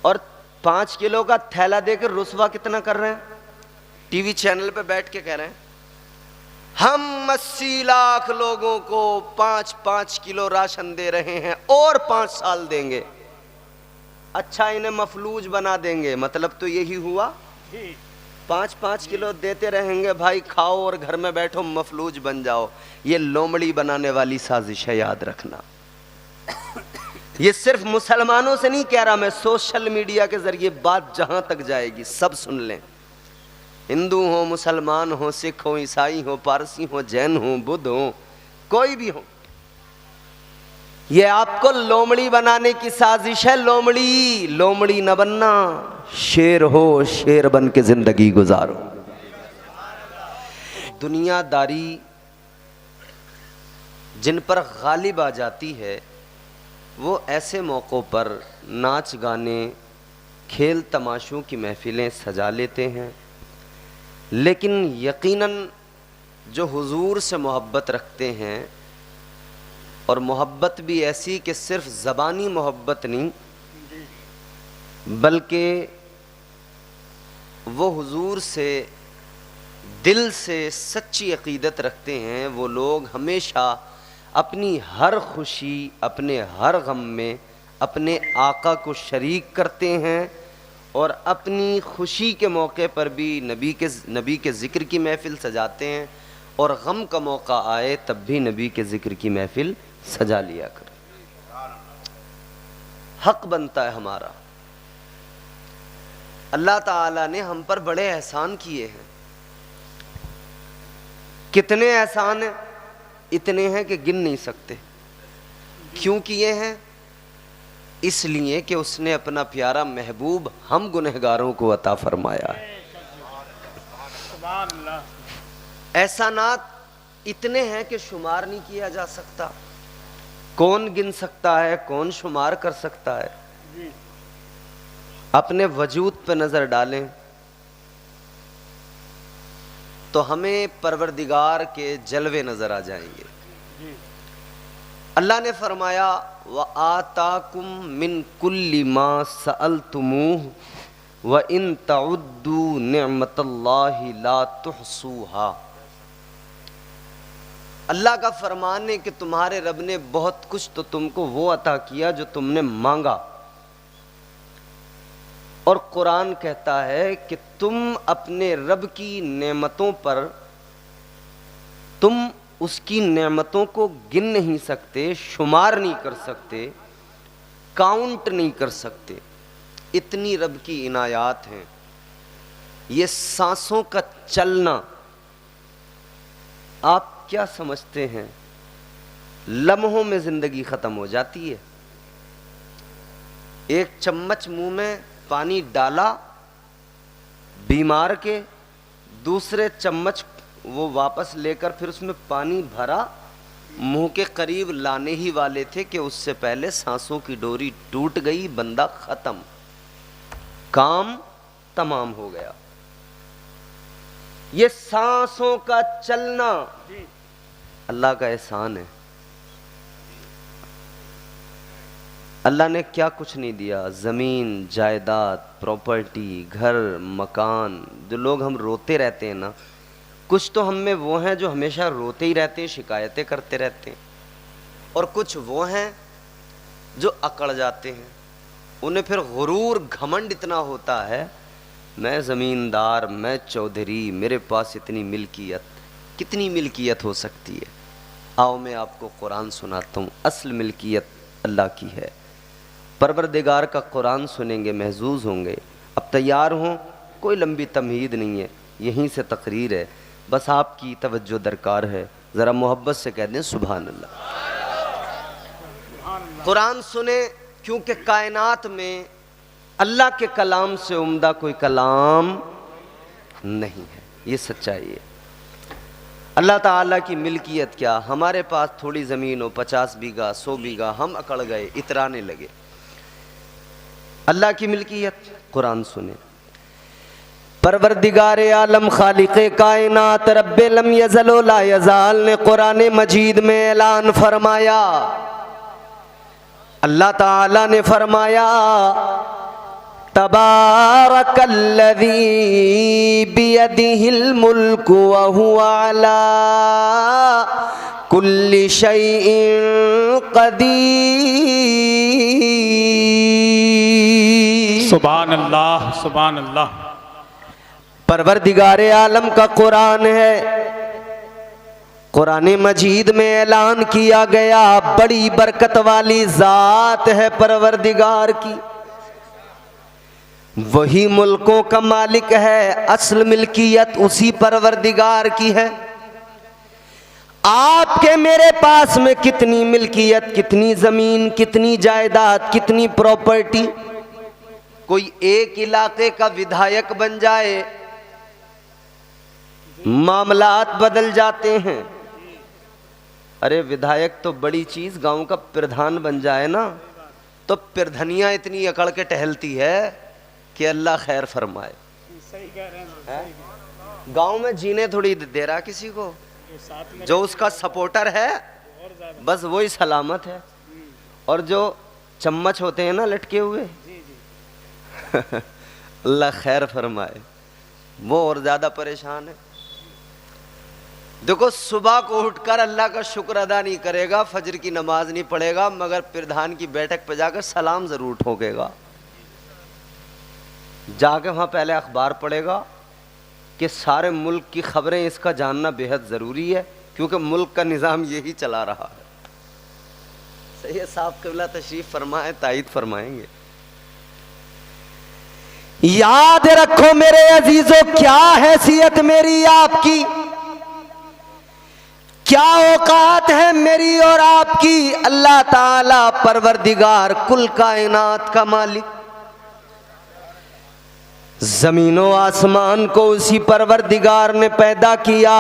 और 5 किलो का थैला देकर रुसवा कितना कर रहे हैं, टीवी चैनल पे बैठ के कह रहे हैं हम 80 लाख लोगों को 5-5 किलो राशन दे रहे हैं और 5 साल देंगे। अच्छा, इन्हें मफलूज बना देंगे, मतलब तो यही हुआ, 5-5 किलो देते रहेंगे भाई, खाओ और घर में बैठो, मफलूज बन जाओ। ये लोमड़ी बनाने वाली साजिश है, याद रखना। ये सिर्फ मुसलमानों से नहीं कह रहा मैं, सोशल मीडिया के जरिए बात जहां तक जाएगी सब सुन लें। हिंदू हो, मुसलमान हो, सिख हो, ईसाई हो, पारसी हो, जैन हो, बुद्ध हो, कोई भी हो, ये आपको लोमड़ी बनाने की साजिश है। लोमड़ी लोमड़ी न बनना, शेर हो, शेर बन के जिंदगी गुजारो। दुनियादारी जिन पर गालिब आ जाती है वो ऐसे मौक़ों पर नाच गाने, खेल तमाशों की महफिलें सजा लेते हैं, लेकिन यकीनन जो हुजूर से मोहब्बत रखते हैं, और मोहब्बत भी ऐसी कि सिर्फ ज़बानी मोहब्बत नहीं, बल्कि वो हुजूर से दिल से सच्ची अक़ीदत रखते हैं, वो लोग हमेशा अपनी हर खुशी, अपने हर गम में अपने आका को शरीक करते हैं, और अपनी खुशी के मौके पर भी नबी के ज़िक्र की महफ़िल सजाते हैं, और गम का मौका आए तब भी नबी के ज़िक्र की महफ़िल सजा लिया कर। हक बनता है हमारा। अल्लाह ताला ने हम पर बड़े एहसान किए हैं। कितने एहसान हैं? इतने हैं कि गिन नहीं सकते। क्यों किए हैं? इसलिए कि उसने अपना प्यारा महबूब हम गुनहगारों को अता फरमाया है। एहसानात इतने हैं कि शुमार नहीं किया जा सकता। कौन गिन सकता है, कौन शुमार कर सकता है? अपने वजूद पे नजर डालें तो हमें परवरदिगार के जलवे नजर आ जाएंगे। अल्लाह ने फरमाया व आताकुम मिन कुल्ली मा सअलतुमूह व इन तउद्दू निअमतल्लाहि ला तुहसूहा। अल्लाह का फरमान है कि तुम्हारे रब ने बहुत कुछ तो तुमको वो अता किया जो तुमने मांगा, और कुरान कहता है कि तुम अपने रब की नेमतों पर, तुम उसकी नेमतों को गिन नहीं सकते, शुमार नहीं कर सकते, काउंट नहीं कर सकते। इतनी रब की इनायात हैं। ये सांसों का चलना, आप क्या समझते हैं लम्हों में जिंदगी खत्म हो जाती है। एक चम्मच मुंह में पानी डाला बीमार के, दूसरे चम्मच वो वापस लेकर फिर उसमें पानी भरा, मुंह के करीब लाने ही वाले थे कि उससे पहले सांसों की डोरी टूट गई, बंदा खत्म, काम तमाम हो गया। ये सांसों का चलना अल्लाह का एहसान है। अल्लाह ने क्या कुछ नहीं दिया, ज़मीन, जायदाद, प्रॉपर्टी, घर, मकान। जो लोग हम रोते रहते हैं ना, कुछ तो हम में वो हैं जो हमेशा रोते ही रहते हैं, शिकायतें करते रहते हैं, और कुछ वो हैं जो अकड़ जाते हैं। उन्हें फिर गुरूर, घमंड इतना होता है, मैं ज़मींदार, मैं चौधरी, मेरे पास इतनी मिल्कियत। कितनी मिल्कियत हो सकती है? आओ मैं आपको कुरान सुनाता हूँ। असल मिल्कियत अल्लाह की है। परवरदिगार का कुरान सुनेंगे, महजूज होंगे। अब तैयार हों, कोई लंबी तमहीद नहीं है, यहीं से तकरीर है, बस आपकी तवज्जो दरकार है। ज़रा मोहब्बत से कह दें सुभान अल्लाह। कुरान सुने, क्योंकि कायनात में अल्लाह के कलाम से उम्दा कोई कलाम नहीं है। ये सच्चाई है। अल्लाह ताला की मिल्कियत क्या, हमारे पास थोड़ी ज़मीन हो, 50 बीघा, 100 बीघा, हम अकड़ गए, इतराने लगे। अल्लाह की मिल्कियत कुरान सुने। परवरदिगार आलम, खालिक़े कायनात, रब्बे लम यज़ल व ला यज़ाल ने कुरान मजीद में ऐलान फरमाया। अल्लाह ताला ने फरमाया तबारकल्लज़ी बियदिहिल मुल्क व हुवा अला कुल्लि शैइन क़दीर। सुभान अल्लाह, सुभान अल्लाह। परवरदिगार आलम का कुरान है। कुरान मजीद में ऐलान किया गया, बड़ी बरकत वाली जात है परवरदिगार की। वही मुल्कों का मालिक है, असल मिल्कियत उसी परवरदिगार की है। आपके मेरे पास में कितनी मिल्कियत, कितनी जमीन, कितनी जायदाद, कितनी प्रॉपर्टी, कोई एक इलाके का विधायक बन जाए मामलात बदल जाते हैं। अरे विधायक तो बड़ी चीज, गांव का प्रधान बन जाए ना तो प्रधनिया इतनी अकड़ के टहलती है कि अल्लाह खैर फरमाए। सही कह रहे हैं। गांव में जीने थोड़ी दे रहा किसी को, जो उसका सपोर्टर है बस वही सलामत है, और जो चम्मच होते हैं ना लटके हुए अल्लाह खैर फरमाए, वो और ज्यादा परेशान है। देखो, सुबह को उठकर अल्लाह का शुक्र अदा नहीं करेगा, फजर की नमाज नहीं पढ़ेगा, मगर प्रधान की बैठक पर जाकर सलाम जरूर ठोकेगा। जाके वहां पहले अखबार पढ़ेगा कि सारे मुल्क की खबरें, इसका जानना बेहद जरूरी है, क्योंकि मुल्क का निज़ाम यही चला रहा है। सही है साहब, क़िबला तशरीफ फरमाए, तायद फरमाएंगे। याद रखो मेरे अजीजों, क्या हैसियत मेरी आपकी, क्या औकात है मेरी और आपकी। अल्लाह ताला परवरदिगार कुल कायनात का मालिक, जमीनों आसमान को उसी परवरदिगार ने पैदा किया,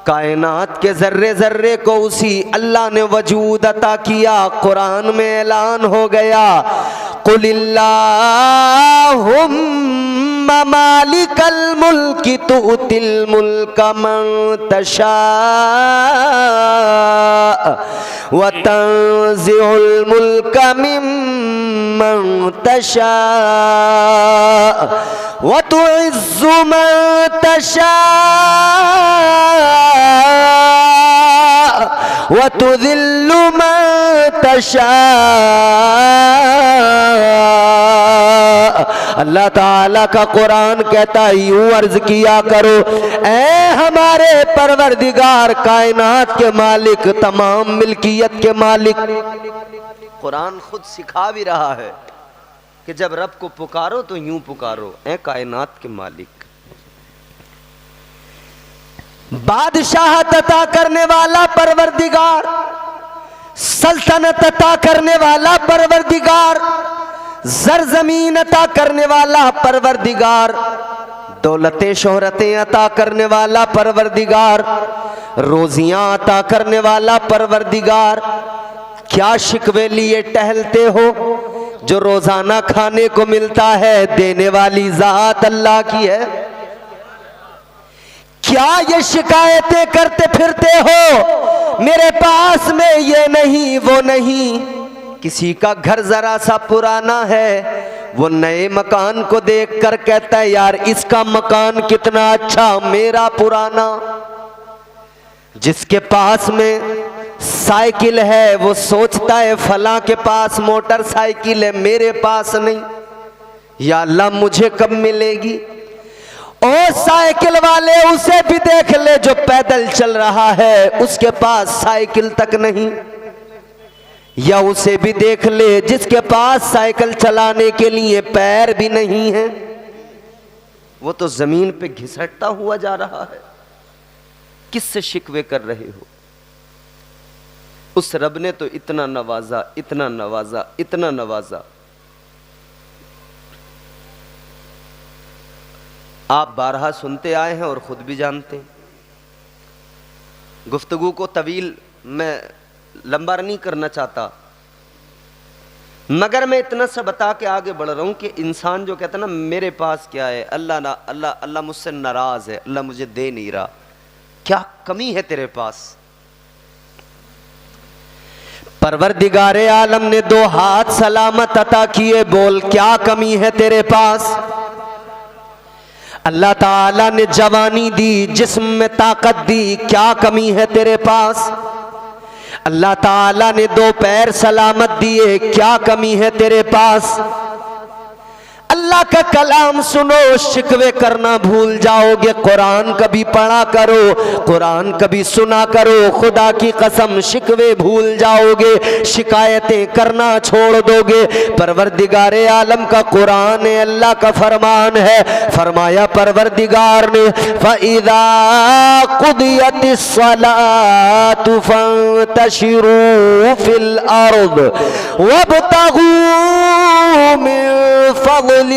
कायनात के जर्रे जर्रे को उसी अल्लाह ने वजूद अता किया। कुरान में ऐलान हो गया, कुलिल्लाहुम्मा मालिकल मुल्क तुतिल मुल्क मन तशा व तंज़िउल मुल्क मिम्मन तशा व तुइज़्ज़ु मन तशा व तुज़िल्लु मन तशा। अल्लाह ताला का कुरान कहता है, यूं अर्ज किया करो, ऐ हमारे परवरदिगार, कायनात के मालिक, तमाम मिल्कियत के मालिक। कुरान खुद सिखा भी रहा है कि जब रब को पुकारो तो यूं पुकारो, ऐ कायनात के मालिक। बादशाहत अता करने वाला परवरदिगार, सल्तनत अता करने वाला परवरदिगार, ज़मीन अता करने वाला परवरदिगार, दौलतें शोहरतें अता करने वाला परवरदिगार, रोजियां अता करने वाला परवरदिगार। क्या शिकवे लिए टहलते हो, जो रोजाना खाने को मिलता है देने वाली जात अल्लाह की है। क्या ये शिकायतें करते फिरते हो, मेरे पास में ये नहीं वो नहीं। किसी का घर जरा सा पुराना है, वो नए मकान को देखकर कहता है, यार इसका मकान कितना अच्छा, मेरा पुराना। जिसके पास में साइकिल है वो सोचता है फला के पास मोटरसाइकिल है, मेरे पास नहीं, या अल्लाह मुझे कब मिलेगी। और साइकिल वाले उसे भी देख ले जो पैदल चल रहा है, उसके पास साइकिल तक नहीं। या उसे भी देख ले जिसके पास साइकिल चलाने के लिए पैर भी नहीं है, वो तो जमीन पे घिसटता हुआ जा रहा है। किससे शिकवे कर रहे हो? उस रब ने तो इतना नवाजा, इतना नवाजा, इतना नवाजा। आप बारहा सुनते आए हैं और खुद भी जानते हैं। गुफ्तगू को तवील मैं लंबा नहीं करना चाहता, मगर मैं इतना सा बता के आगे बढ़ रहा हूं कि इंसान जो कहता है ना मेरे पास क्या है, अल्लाह ना अल्लाह अल्लाह मुझसे नाराज है, अल्लाह मुझे दे नहीं रहा। क्या कमी है तेरे पास? परवरदिगारे आलम ने 2 हाथ सलामत अता किए, बोल क्या कमी है तेरे पास। अल्लाह ताला ने जवानी दी, जिस्म में ताकत दी, क्या कमी है तेरे पास। अल्लाह ताला ने 2 पैर सलामत दिए, क्या कमी है तेरे पास। अल्लाह का कलाम सुनो, शिकवे करना भूल जाओगे। कुरान कभी पढ़ा करो, कुरान कभी सुना करो, खुदा की कसम शिकवे भूल जाओगे, शिकायतें करना छोड़ दोगे। परवरदिगारे आलम का कुरान है, अल्लाह का फरमान है। फरमाया परवरदिगार ने, फ़इज़ा क़ुदियतिस सलातु फ़ंतशिरू फ़िल अर्द वब्तगू मिन फ़ज़लिल्लाह।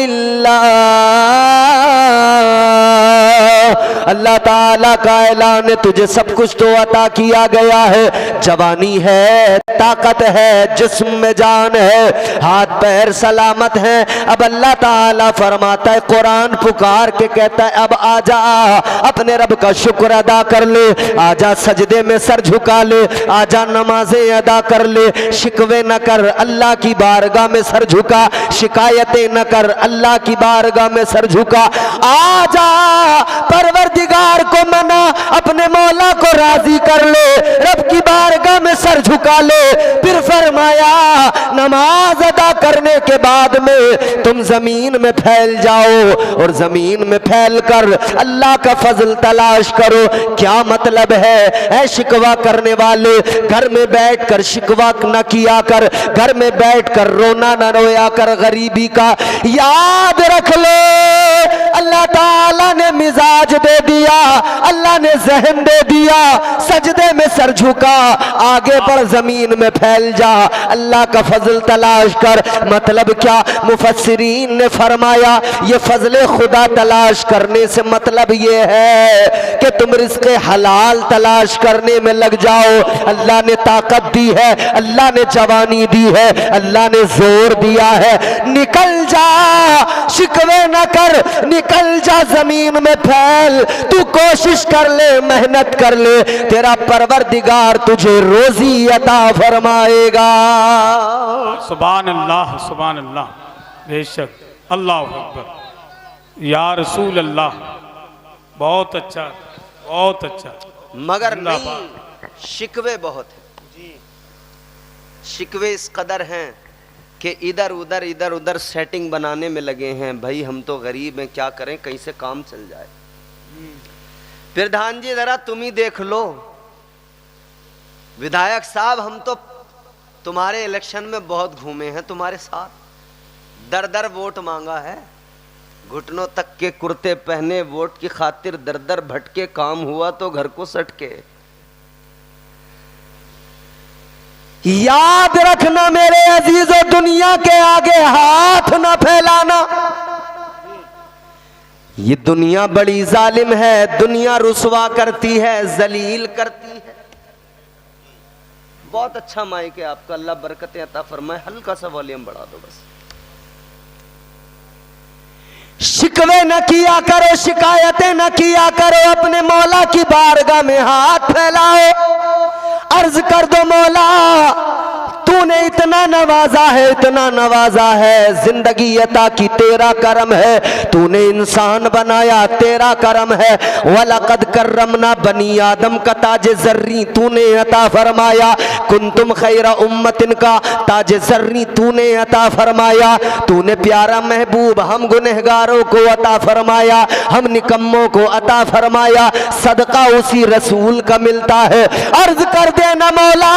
अल्लाह ताला का ऐलान है, तुझे सब कुछ तो अता किया गया है। जवानी है, ताकत है, जिस्म में जान है, हाथ पैर सलामत हैं। अब अल्लाह ताला फरमाता है, कुरान पुकार के कहता है, अब आजा अपने रब का शुक्र अदा कर ले, आजा सजदे में सर झुका ले, आजा नमाजें अदा कर ले, शिकवे न कर, अल्लाह की बारगाह में सर झुका, शिकायतें न कर, अल्लाह की बारगाह में सर झुका। आजा परवरदिगार को मना, अपने मौला को राजी कर ले, रब की बारगाह में सर झुका ले। फिर फरमाया, नमाज अदा करने के बाद में तुम जमीन में फैल जाओ और जमीन में फैल कर अल्लाह का फजल तलाश करो। क्या मतलब है? ऐ शिकवा करने वाले, घर में बैठ कर शिकवा न किया कर, घर में बैठ कर रोना न रोया कर गरीबी का। याद रख ले, अल्लाह ताला ने मिजाज दे दिया, अल्लाह ने जहन दे दिया, सजदे में सर झुका, आगे बढ़ जमीन में फैल जा, अल्लाह का फजल तलाश कर। मतलब क्या? मुफस्सिरीन ने फरमाया, ये फजल खुदा तलाश करने से मतलब ये है कि तुम रिज़्क़ हलाल तलाश करने में लग जाओ। अल्लाह ने ताकत दी है, अल्लाह ने जवानी दी है, अल्लाह ने जोर दिया है, निकल जा, शिकवे न कर, निकल जा, जमीन में फैल, तू कोशिश कर ले, मेहनत कर ले, तेरा परवरदिगार तुझे रोजी अता फरमाएगा। सुभान अल्लाह, सुभान अल्लाह, बेशक, अल्लाह अकबर, या रसूल अल्लाह, बहुत अच्छा, बहुत अच्छा। मगर नहीं, शिकवे बहुत हैं, शिकवे इस कदर हैं कि इधर उधर सेटिंग बनाने में लगे हैं। भाई हम तो गरीब हैं, क्या करें, कहीं से काम चल जाए। प्रधान जी जरा तुम ही देख लो, विधायक साहब हम तो तुम्हारे इलेक्शन में बहुत घूमे हैं, तुम्हारे साथ दर दर वोट मांगा है, घुटनों तक के कुर्ते पहने, वोट की खातिर दर दर भटके, काम हुआ तो घर को सटके। याद रखना मेरे अजीजों, दुनिया के आगे हाथ ना फैलाना। ये दुनिया बड़ी जालिम है, दुनिया रुसवा करती है, जलील करती है। बहुत अच्छा माइक है आपका, अल्लाह बरकतें अता फरमाए। हल्का सा वॉल्यूम बढ़ा दो बस। शिकवे न किया करो, शिकायतें न किया करो, अपने मौला की बारगाह में हाथ फैलाओ, अर्ज कर दो, मौला तूने इतना नवाजा है, इतना नवाजा है, जिंदगी अता की तेरा करम है, तूने इंसान बनाया तेरा करम है। वलक़द कर्रमना बनी आदम का ताज जर्री तूने अता फरमाया, कुंतुम खैरा उम्मतिन का ताज जर्री तूने अता फरमाया। तूने प्यारा महबूब हम गुनहगारों को अता फरमाया, हम निकम्मों को अता फरमाया, सदका उसी रसूल का मिलता है। अर्ज कर देना मौला,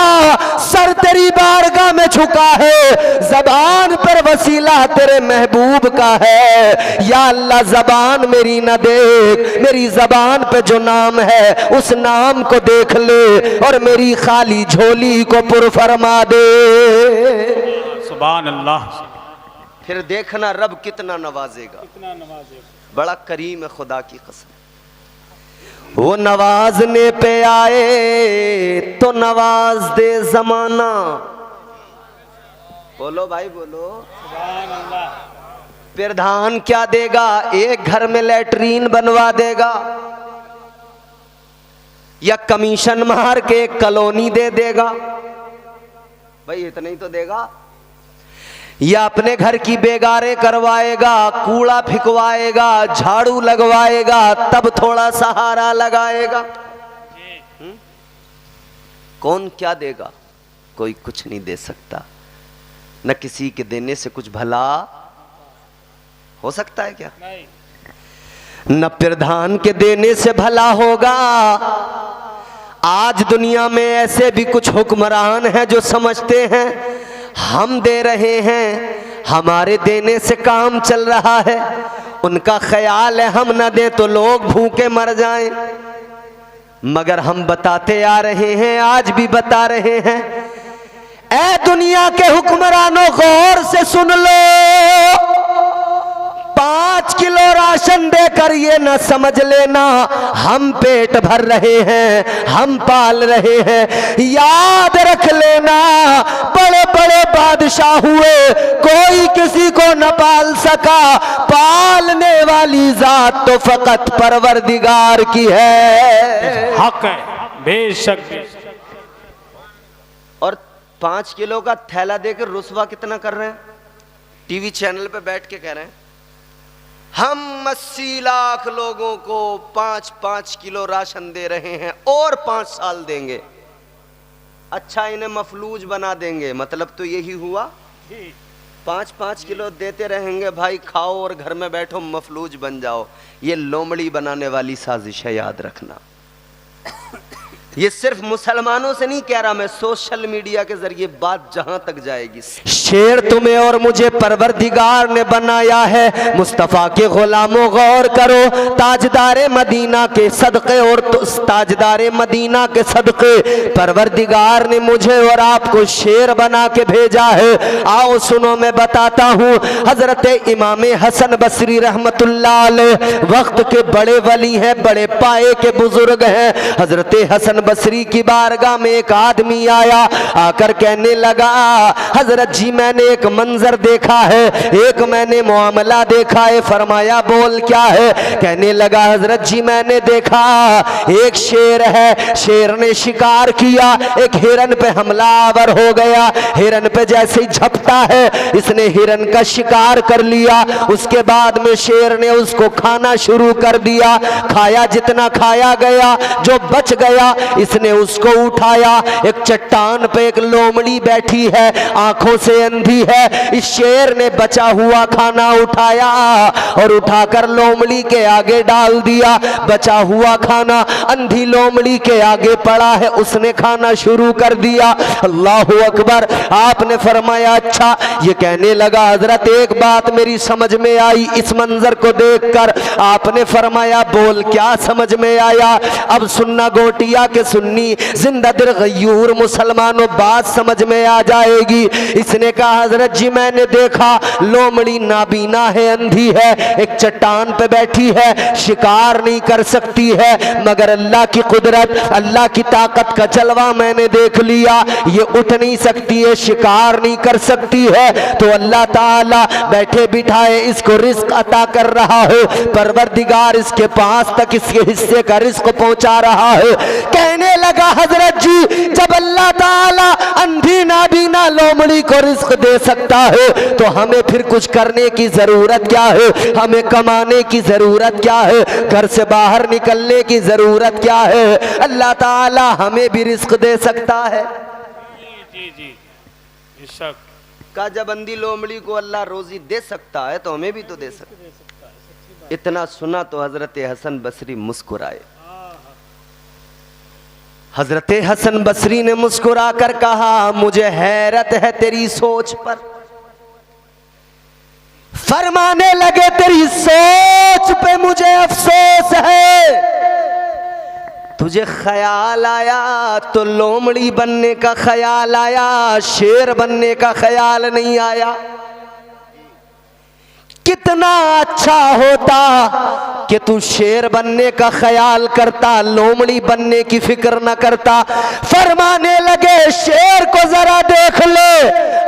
सर तेरी बारगाह में झुका है, जबान पर वसीला तेरे महबूब का है। या अल्लाह जबान मेरी न देख, मेरी जबान पे जो नाम है उस नाम को देख ले और मेरी खाली झोली को पुर फरमा दे। सुभान अल्लाह। फिर देखना रब कितना नवाजेगा, कितना नवाजेगा। बड़ा करीम है खुदा की कसम। वो नवाजने पे आए तो नवाज दे जमाना। बोलो भाई बोलो। सुभान अल्लाह। प्रधान क्या देगा? एक घर में लैट्रीन बनवा देगा या कमीशन मार के एक कॉलोनी दे देगा। भाई इतना ही तो देगा। या अपने घर की बेगारे करवाएगा, कूड़ा फिकवाएगा, झाड़ू लगवाएगा, तब थोड़ा सहारा लगाएगा। कौन क्या देगा? कोई कुछ नहीं दे सकता। न किसी के देने से कुछ भला हो सकता है क्या? नहीं। न प्रधान के देने से भला होगा। आज दुनिया में ऐसे भी कुछ हुक्मरान हैं जो समझते हैं हम दे रहे हैं, हमारे देने से काम चल रहा है। उनका ख्याल है हम न दें तो लोग भूखे मर जाएं। मगर हम बताते आ रहे हैं, आज भी बता रहे हैं, ऐ दुनिया के हुक्मरानों गौर से सुन लो। 5 किलो राशन देकर ये न समझ लेना हम पेट भर रहे हैं, हम पाल रहे हैं। याद रख लेना बड़े बड़े बादशाह हुए, कोई किसी को न पाल सका। पालने वाली जात तो फकत परवरदिगार की है। हक है, बेशक बेशक। और 5 किलो का थैला देकर रुसवा कितना कर रहे हैं? टीवी चैनल पे बैठ के कह रहे हैं हम 80 लाख लोगों को 5-5 किलो राशन दे रहे हैं और 5 साल देंगे। अच्छा, इन्हें मफलूज बना देंगे, मतलब तो यही हुआ। 5-5 किलो देते रहेंगे, भाई खाओ और घर में बैठो, मफलूज बन जाओ। ये लोमड़ी बनाने वाली साजिश है, याद रखना। ये सिर्फ मुसलमानों से नहीं कह रहा मैं, सोशल मीडिया के जरिए बात जहां तक जाएगी। शेर तुम्हें और मुझे परवरदिगार ने बनाया है, मुस्तफा के गुलामों गौर करो। ताजदारे मदीना के सदक़े और ताजदारे मदीना के सदक़े परवरदिगार ने मुझे और आपको शेर बना के भेजा है। आओ सुनो, मैं बताता हूँ। हजरत इमाम हसन बसरी रहमतुल्लाह अलैह वक्त के बड़े वली हैं, बड़े पाए के बुजुर्ग हैं। हजरत हसन बसरी की बारगाह में एक आदमी आया, आकर कहने लगा हजरत जी मैंने एक मंजर देखा है, एक मैंने मामला देखा है। फरमाया बोल क्या है? कहने लगा हजरत जी मैंने देखा एक शेर है, शेर ने शिकार किया, एक हिरन पे हमलावर हो गया। हिरन पे जैसे ही झपटा है, इसने हिरन का शिकार कर लिया। उसके बाद में शेर ने उसको खाना शुरू कर दिया। खाया, जितना खाया गया, जो बच गया इसने उसको उठाया। एक चट्टान पे एक लोमड़ी बैठी है, आंखों से अंधी है। इस शेर ने बचा हुआ खाना उठाया और उठाकर लोमड़ी के आगे डाल दिया। बचा हुआ खाना अंधी लोमड़ी के आगे पड़ा है, उसने खाना शुरू कर दिया। अल्लाहु अकबर। आपने फरमाया अच्छा। ये कहने लगा हजरत एक बात मेरी समझ में आई इस मंजर को देखकर। आपने फरमाया बोल क्या समझ में आया? अब सुनना गोटिया के सुन्नी जिंदा दिल गयूर मुसलमानों, बात समझ में आ जाएगी। इसने कहा हजरत जी मैंने देखा लोमड़ी नाबीना है, अंधी है, एक चट्टान पे बैठी है, शिकार नहीं कर सकती है, मगर अल्लाह की कुदरत, अल्लाह की ताकत का जलवा मैंने देख लिया। ये उठ नहीं सकती है, शिकार नहीं कर सकती है, तो अल्लाह ताला बैठे बिठाए इसको रिस्क अता कर रहा है। परवरदिगार इसके पास तक इसके हिस्से का रिस्क पहुंचा रहा है। कहने लगा हजरत जी जब अल्लाह ताला अंधी नाबीना लोमड़ी को रिस्क दे सकता है, तो हमें फिर कुछ करने की जरूरत क्या है? हमें कमाने की जरूरत क्या है? घर से बाहर निकलने की जरूरत क्या है? अल्लाह ताला हमें भी रिस्क दे सकता है। जी जी बेशक। का जब अंधी लोमड़ी को अल्लाह रोजी दे सकता है तो हमें भी तो दे सकता है। इतना सुना तो हजरत हसन बसरी मुस्कुराए। हजरत हसन बसरी ने मुस्कुरा कर कहा मुझे हैरत है तेरी सोच पर। फरमाने लगे तेरी सोच पे मुझे अफसोस है। तुझे ख्याल आया तो लोमड़ी बनने का ख्याल आया, शेर बनने का ख्याल नहीं आया। कितना अच्छा होता कि तू शेर बनने का ख्याल करता, लोमड़ी बनने की फिक्र न करता। फरमाने लगे शेर को जरा देख ले,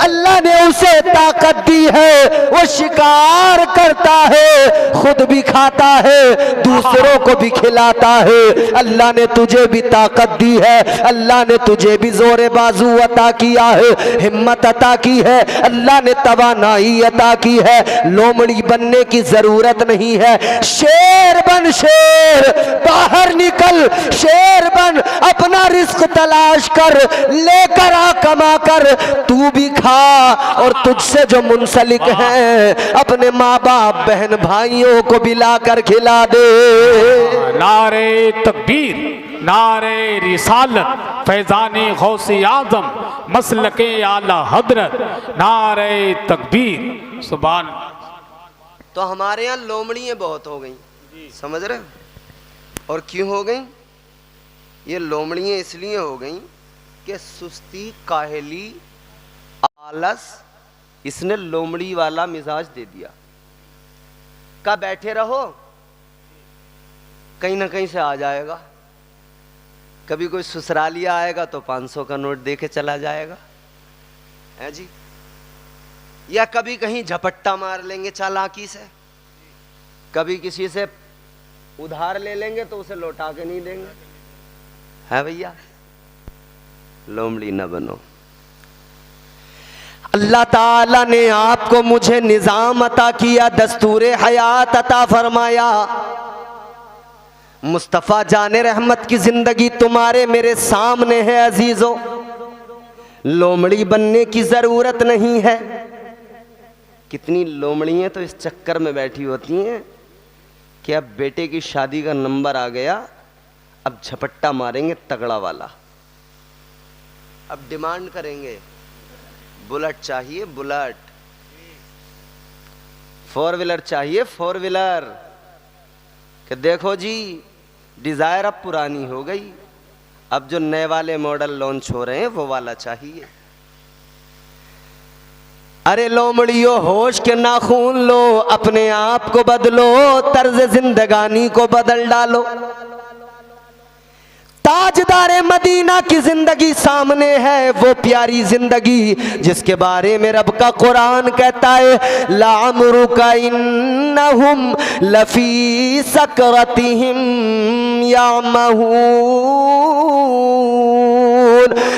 अल्लाह ने उसे ताकत दी है, वो शिकार करता है, खुद भी खाता है, दूसरों को भी खिलाता है। अल्लाह ने तुझे भी ताकत दी है, अल्लाह ने तुझे भी जोरे बाजू अता किया है, हिम्मत अता की है, अल्लाह ने तवानाई अता की है। लोमड़ी बनने की जरूरत नहीं है। शेर बन, शेर बाहर निकल, शेर बन, अपना रिस्क तलाश कर, लेकर आ कमा कर, तू भी खा और तुझसे जो मुंसलिक हैं अपने माँ बाप बहन भाइयों को भी लाकर खिला दे। नारे तकबीर, नारे रिसालत, फैजाने गौसे आजम, मसलके आला हजरत, नारे तकबीर, सुभान। तो हमारे यहाँ लोमड़ियाँ बहुत हो गई, समझ रहे? और क्यों हो गई ये लोमड़ियाँ? इसलिए हो गई कि सुस्ती, काहली, आलस, इसने लोमड़ी वाला मिजाज दे दिया। का बैठे रहो, कहीं ना कहीं से आ जाएगा। कभी कोई ससुरालिया आएगा तो 500 का नोट दे के चला जाएगा, है जी। या कभी कहीं झपट्टा मार लेंगे चालाकी से, कभी किसी से उधार ले लेंगे तो उसे लौटा के नहीं देंगे, है भैया। लोमड़ी न बनो। अल्लाह ताला ने आपको मुझे निजाम अता किया, दस्तूरे हयात अता फरमाया। मुस्तफ़ा जाने रहमत की जिंदगी तुम्हारे मेरे सामने है अजीजों। लोमड़ी बनने की जरूरत नहीं है। कितनी लोमड़ियाँ तो इस चक्कर में बैठी होती हैं कि अब बेटे की शादी का नंबर आ गया, अब झपट्टा मारेंगे तगड़ा वाला, अब डिमांड करेंगे बुलेट चाहिए, बुलेट, 4 व्हीलर चाहिए, 4 व्हीलर, कि देखो जी डिजायर अब पुरानी हो गई, अब जो नए वाले मॉडल लॉन्च हो रहे हैं वो वाला चाहिए। अरे लोमड़ियों होश के नाखून लो, अपने आप को बदलो, तर्ज जिंदगानी को बदल डालो। ताजदारे मदीना की जिंदगी सामने है, वो प्यारी जिंदगी जिसके बारे में रब का कुरान कहता है लाअमरुका इन्नहुम लफी सकरतिहिम यामहून।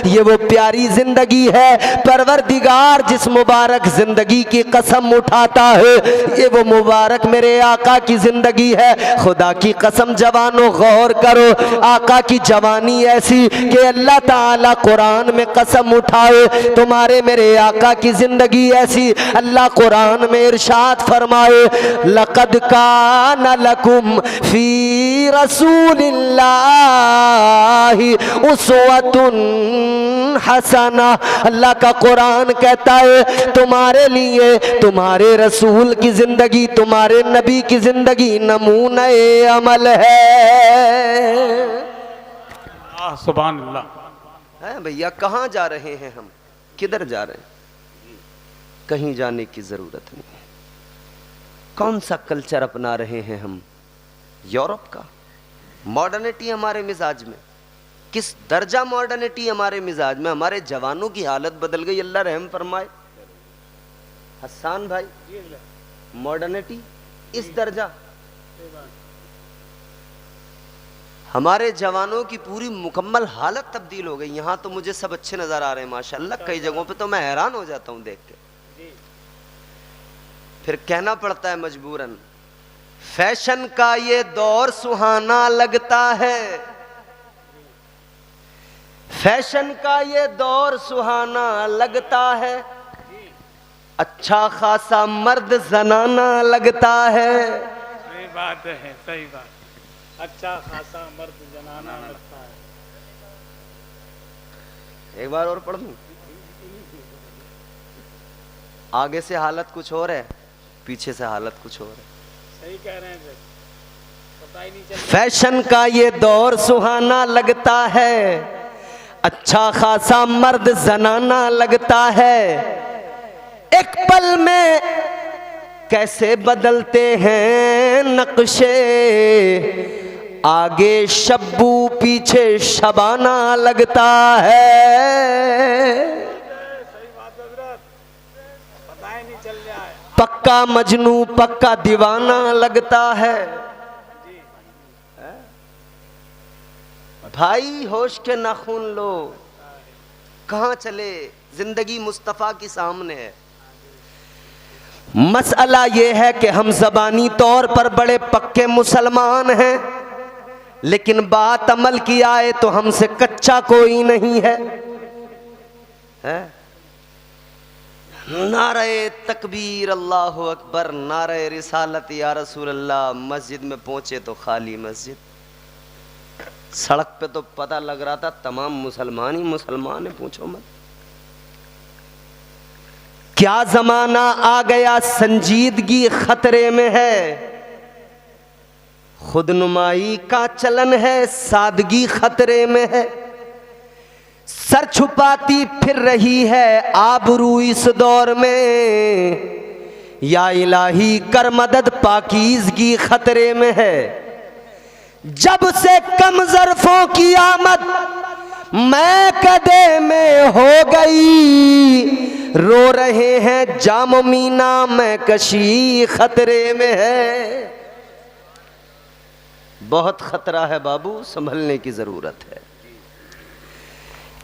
ये वो प्यारी जिंदगी है, परवरदिगार जिस मुबारक जिंदगी की कसम उठाता है, ये वो मुबारक मेरे आका की जिंदगी है। खुदा की कसम जवानों गौर करो, आका की जवानी ऐसी कि अल्लाह ताला कुरान में कसम उठाए, तुम्हारे मेरे आका की जिंदगी ऐसी। अल्लाह कुरान में इरशाद फरमाए लक़द कान लकुम फी रसूलिल्लाहि उस्वतुन हसना। अल्लाह का कुरान कहता है तुम्हारे लिए तुम्हारे रसूल की जिंदगी, तुम्हारे नबी की जिंदगी नमूना अमल है। सुभान अल्लाह। है भैया, कहाँ जा रहे हैं हम, किधर जा रहे हैं? कहीं जाने की जरूरत नहीं है। कौन सा कल्चर अपना रहे हैं हम? यूरोप का। मॉडर्निटी हमारे मिजाज में, किस दर्जा मॉडर्निटी हमारे मिजाज में। हमारे जवानों की हालत बदल गई, अल्लाह रहम फरमाए। हसन भाई, मॉडर्निटी इस दर्जा, हमारे जवानों की पूरी मुकम्मल हालत तब्दील हो गई। यहाँ तो मुझे सब अच्छे नजर आ रहे हैं माशाल्लाह, कई जगहों पे तो मैं हैरान हो जाता हूँ देख के। फिर कहना पड़ता है मजबूरन, फैशन का ये दौर सुहाना लगता है, फैशन का ये दौर सुहाना लगता है, अच्छा खासा मर्द जनाना लगता है। सही बात है, सही बात। अच्छा खासा मर्द जनाना लगता है। एक बार और पढ़ दूं? आगे से हालत कुछ और है, पीछे से हालत कुछ और है। सही कह रहे हैं, पता ही नहीं चलता। फैशन का ये दौर सुहाना लगता है, अच्छा खासा मर्द जनाना लगता है, एक पल में कैसे बदलते हैं नक्शे, आगे शब्बू पीछे शबाना लगता है। सही बात हजरत, पता ही नहीं चल रहा है। पक्का मजनू पक्का दीवाना लगता है। भाई होश के नाखून लो, कहां चले, जिंदगी मुस्तफा की सामने है। मसला यह है कि हम ज़बानी तौर पर बड़े पक्के मुसलमान हैं, लेकिन बात अमल की आए तो हमसे कच्चा कोई नहीं है, नारे तकबीर अल्लाहु अकबर, नारे रिसालत या रसूल अल्लाह। मस्जिद में पहुंचे तो खाली मस्जिद, सड़क पे तो पता लग रहा था तमाम मुसलमान ही मुसलमान है, पूछो मत। क्या जमाना आ गया, संजीदगी खतरे में है, खुदनुमाई का चलन है, सादगी खतरे में है। सर छुपाती फिर रही है आबरू इस दौर में, या इलाही कर मदद पाकीज़गी खतरे में है। जब से कम ज़र्फ़ों की आमद मैं कदे में हो गई, रो रहे हैं जाम मीना में कशी खतरे में है। बहुत खतरा है बाबू, संभलने की जरूरत है।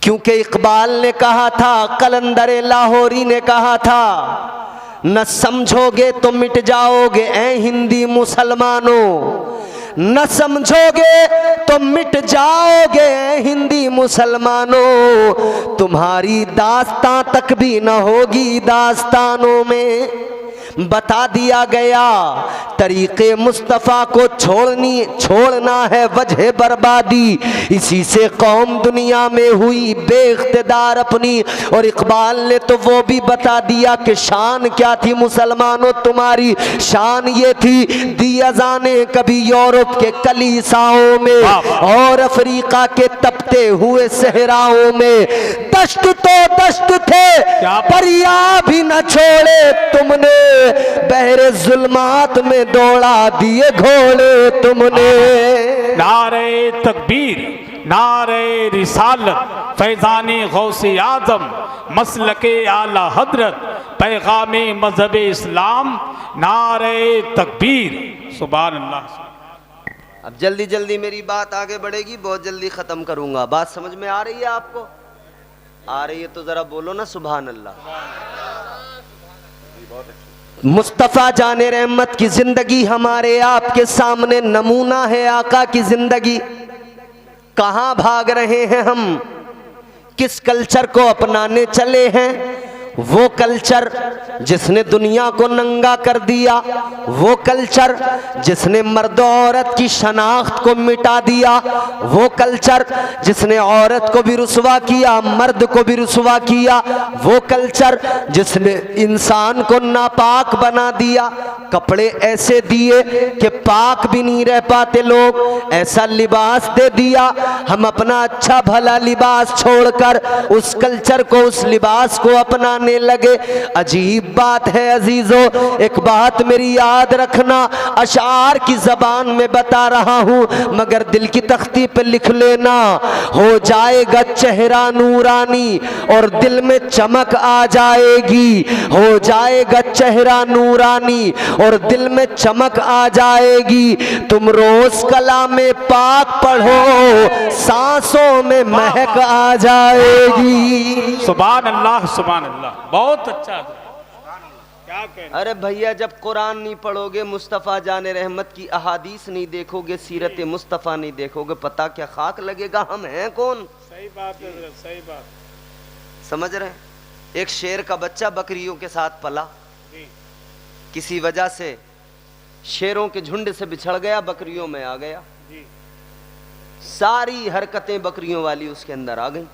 क्योंकि इकबाल ने कहा था, कलंदर लाहौरी ने कहा था, न समझोगे तो मिट जाओगे ऐ हिंदी मुसलमानों, न समझोगे तो मिट जाओगे ऐ हिंदी मुसलमानों। तुम्हारी दास्तां तक भी न होगी दास्तानों में। बता दिया गया तरीक़े मुस्तफ़ा को छोड़ना है वजह बर्बादी, इसी से कौम दुनिया में हुई बेइख्तिदार अपनी। और इकबाल ने तो वो भी बता दिया कि शान क्या थी मुसलमानों तुम्हारी, शान ये थी दी अज़ाने कभी यूरोप के कलीसाओं में और अफ्रीका के तपते हुए सहराओं में। दश्त तो दश्त थे परिया भी न छोड़े तुमने, बहरे जुल्मात में दौड़ा दिए घोड़े तुमने। नारे तकबीर, नारे रिसालत, फैज़ानी गौसे आज़म, मसलके आला हजरत, पैगामे मजहब इस्लाम, नारे तकबीर, सुभान अल्लाह। अब जल्दी जल्दी मेरी बात आगे बढ़ेगी, बहुत जल्दी ख़त्म करूंगा। बात समझ में आ रही है आपको? आ रही है तो ज़रा बोलो ना सुभान अल्लाह। मुस्तफ़ा जाने रहमत की ज़िंदगी हमारे आपके सामने नमूना है, आका की ज़िंदगी। कहाँ भाग रहे हैं हम, किस कल्चर को अपनाने चले हैं? वो कल्चर जिसने दुनिया को नंगा कर दिया, वो कल्चर जिसने मर्द औरत की शनाख्त को मिटा दिया, वो कल्चर जिसने औरत को भी रुसवा किया, मर्द को भी रुसवा किया, वो कल्चर जिसने इंसान को नापाक बना दिया, कपड़े ऐसे दिए कि पाक भी नहीं रह पाते लोग, ऐसा लिबास दे दिया। हम अपना अच्छा भला लिबास छोड़कर उस कल्चर को, उस लिबास को अपनाने लगे। अजीब बात है अजीजों, एक बात मेरी याद रखना, अशार की जबान में बता रहा हूं मगर दिल की तख्ती पे लिख लेना। हो जाएगा चेहरा नूरानी और दिल में चमक आ जाएगी, हो जाएगा चेहरा नूरानी और दिल में चमक आ जाएगी। तुम रोज कलामे पाक पढ़ो, सांसों में महक आ जाएगी। सुभान अल्लाह, सुभान अल्लाह, बहुत अच्छा था। क्या कहना? अरे भैया, जब कुरान नहीं पढ़ोगे, मुस्तफ़ा जाने रहमत की अहादीस नहीं देखोगे, सीरत मुस्तफ़ा नहीं देखोगे, पता क्या खाक लगेगा हम हैं कौन? सही बात है, सही बात। समझ रहे हैं? एक शेर का बच्चा बकरियों के साथ पला, किसी वजह से शेरों के झुंड से बिछड़ गया, बकरियों में आ गया, सारी हरकतें बकरियों वाली उसके अंदर आ गई।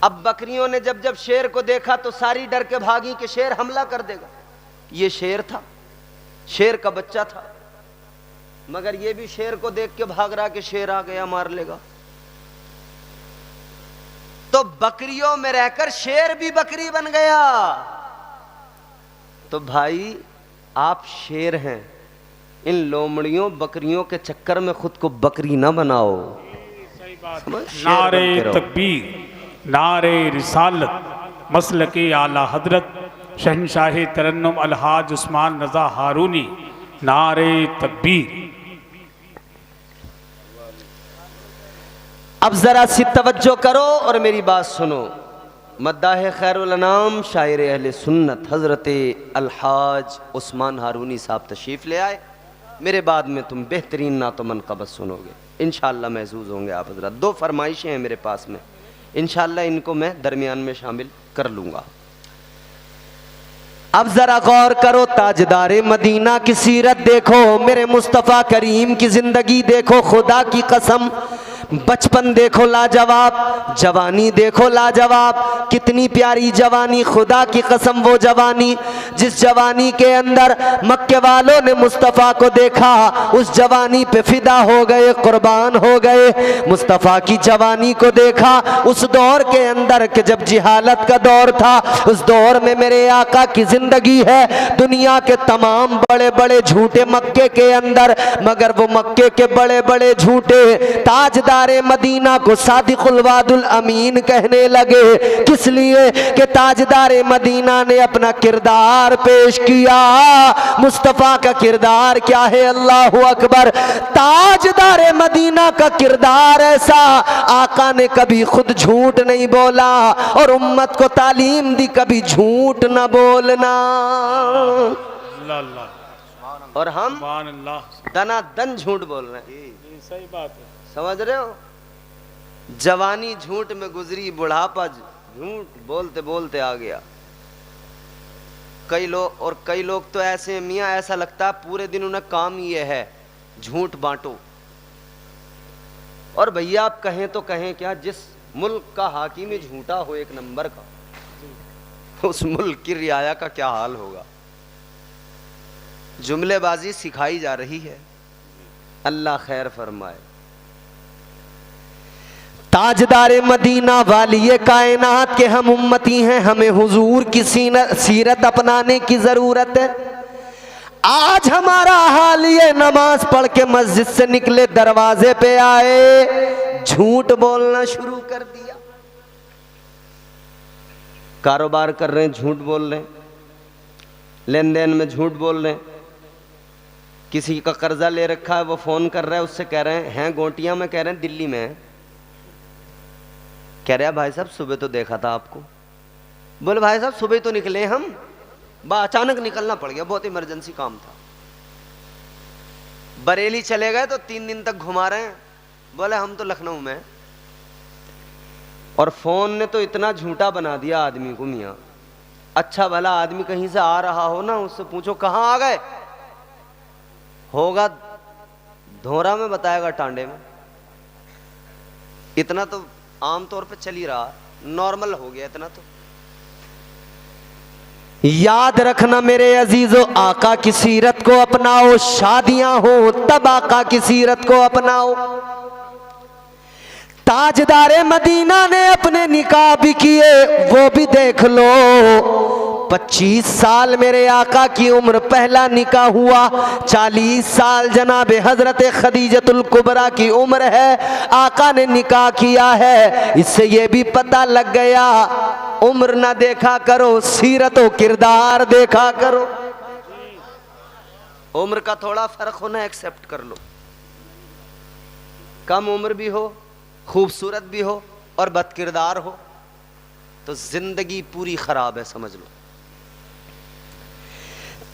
अब बकरियों ने जब जब शेर को देखा तो सारी डर के भागी कि शेर हमला कर देगा। ये शेर था, शेर का बच्चा था, मगर ये भी शेर को देख के भाग रहा कि शेर आ गया मार लेगा। तो बकरियों में रहकर शेर भी बकरी बन गया। तो भाई आप शेर हैं, इन लोमड़ियों बकरियों के चक्कर में खुद को बकरी ना बनाओ। सही बात। समझ? शेर नारे बन के रहो। तकबीर, नारे रिसालत, मसलके आला हजरत शहनशाह तरन्नुम अलहाज उस्मान रजा हारूनी, नारे तकबीर। अब जरा सी तवज्जो करो और मेरी बात सुनो। मद्दाह खैरुल अनाम शायर अहले सुन्नत हज़रत अलहाज उस्मान हारूनी साहब तशरीफ़ ले आए। मेरे बाद में तुम बेहतरीन नातो मनक़बत सुनोगे, इंशाअल्लाह महसूस होंगे आप हज़रत। 2 फरमाइशें हैं मेरे पास में, इंशाअल्लाह इनको मैं दरमियान में शामिल कर लूँगा। अब जरा गौर करो, ताजदारे मदीना की सीरत देखो, मेरे मुस्तफ़ा करीम की ज़िंदगी देखो। खुदा की कसम, बचपन देखो लाजवाब, जवानी देखो लाजवाब। कितनी प्यारी जवानी, खुदा की कसम वो जवानी जिस जवानी के अंदर मक्के वालों ने मुस्तफ़ा को देखा, उस जवानी पे फिदा हो गए, कुर्बान हो गए। मुस्तफ़ा की जवानी को देखा उस दौर के अंदर कि जब जिहालत का दौर था, उस दौर में मेरे आका की जिंदगी है। दुनिया के तमाम बड़े बड़े झूठे मक्के के अंदर, मगर वो मक्के के बड़े बड़े झूठे ताजदार मदीना को सादिकुल वादुल अमीन कहने लगे। किस लिए कि ताजदार मदीना ने अपना किरदार पेश किया। मुस्तफ़ा का किरदार क्या है? अल्लाहु अकबर। ताजदार मदीना का किरदार ऐसा, आका ने कभी खुद झूठ नहीं बोला और उम्मत को तालीम दी कभी झूठ न बोलना। अल्लाह अल्लाह। और हम सुभान अल्लाह। दनादन झूठ बोल रहे हैं। ये सही बात है। समझ रहे हो? जवानी झूठ में गुजरी, बुढ़ापा झूठ बोलते बोलते आ गया। कई लोग तो ऐसे मियाँ, ऐसा लगता है पूरे दिन उन्हें काम ये है झूठ बांटो। और भैया आप कहें तो कहें क्या, जिस मुल्क का हाकिम झूठा हो एक नंबर का, उस मुल्क की रियाया का क्या हाल होगा। जुमलेबाजी सिखाई जा रही है, अल्लाह खैर फरमाए। ताजदार मदीना वाली कायनात के हम उम्मती हैं, हमें हुजूर की सीरत अपनाने की जरूरत है। आज हमारा हाल ये, नमाज पढ़ के मस्जिद से निकले, दरवाजे पे आए, झूठ बोलना शुरू कर दिया। कारोबार कर रहे हैं, झूठ बोल रहे हैं, लेन देन में झूठ बोल रहे हैं। किसी का कर्जा ले रखा है, वो फोन कर रहा है, उससे कह रहे हैं गोटियां में, कह रहे हैं दिल्ली में है। कह रहे हैं भाई साहब सुबह तो देखा था आपको। बोले भाई साहब सुबह तो निकले हम, अचानक निकलना पड़ गया, बहुत इमरजेंसी काम था। बरेली चले गए तो 3 दिन तक घुमा रहे हैं। बोले हम तो लखनऊ में। और फोन ने तो इतना झूठा बना दिया आदमी को मियाँ। अच्छा भला आदमी कहीं से आ रहा हो ना, उससे पूछो कहाँ आ गए, होगा धोरा में, बताएगा टांडे में। इतना तो आमतौर पे चल ही रहा, नॉर्मल हो गया इतना तो। याद रखना मेरे अजीजों, आका की सीरत को अपनाओ। शादियां हो तब आका की सीरत को अपनाओ। ताजदारे मदीना ने अपने निकाह भी किए, वो भी देख लो। 25 साल मेरे आका की उम्र, पहला निकाह हुआ। 40 साल जनाबे हजरत खदीजतुल कुबरा की उम्र है, आका ने निकाह किया है। इससे ये भी पता लग गया, उम्र ना देखा करो, सीरत व किरदार देखा करो। उम्र का थोड़ा फर्क होना एक्सेप्ट कर लो। कम उम्र भी हो, खूबसूरत भी हो और बदकिरदार हो तो जिंदगी पूरी खराब है, समझ लो।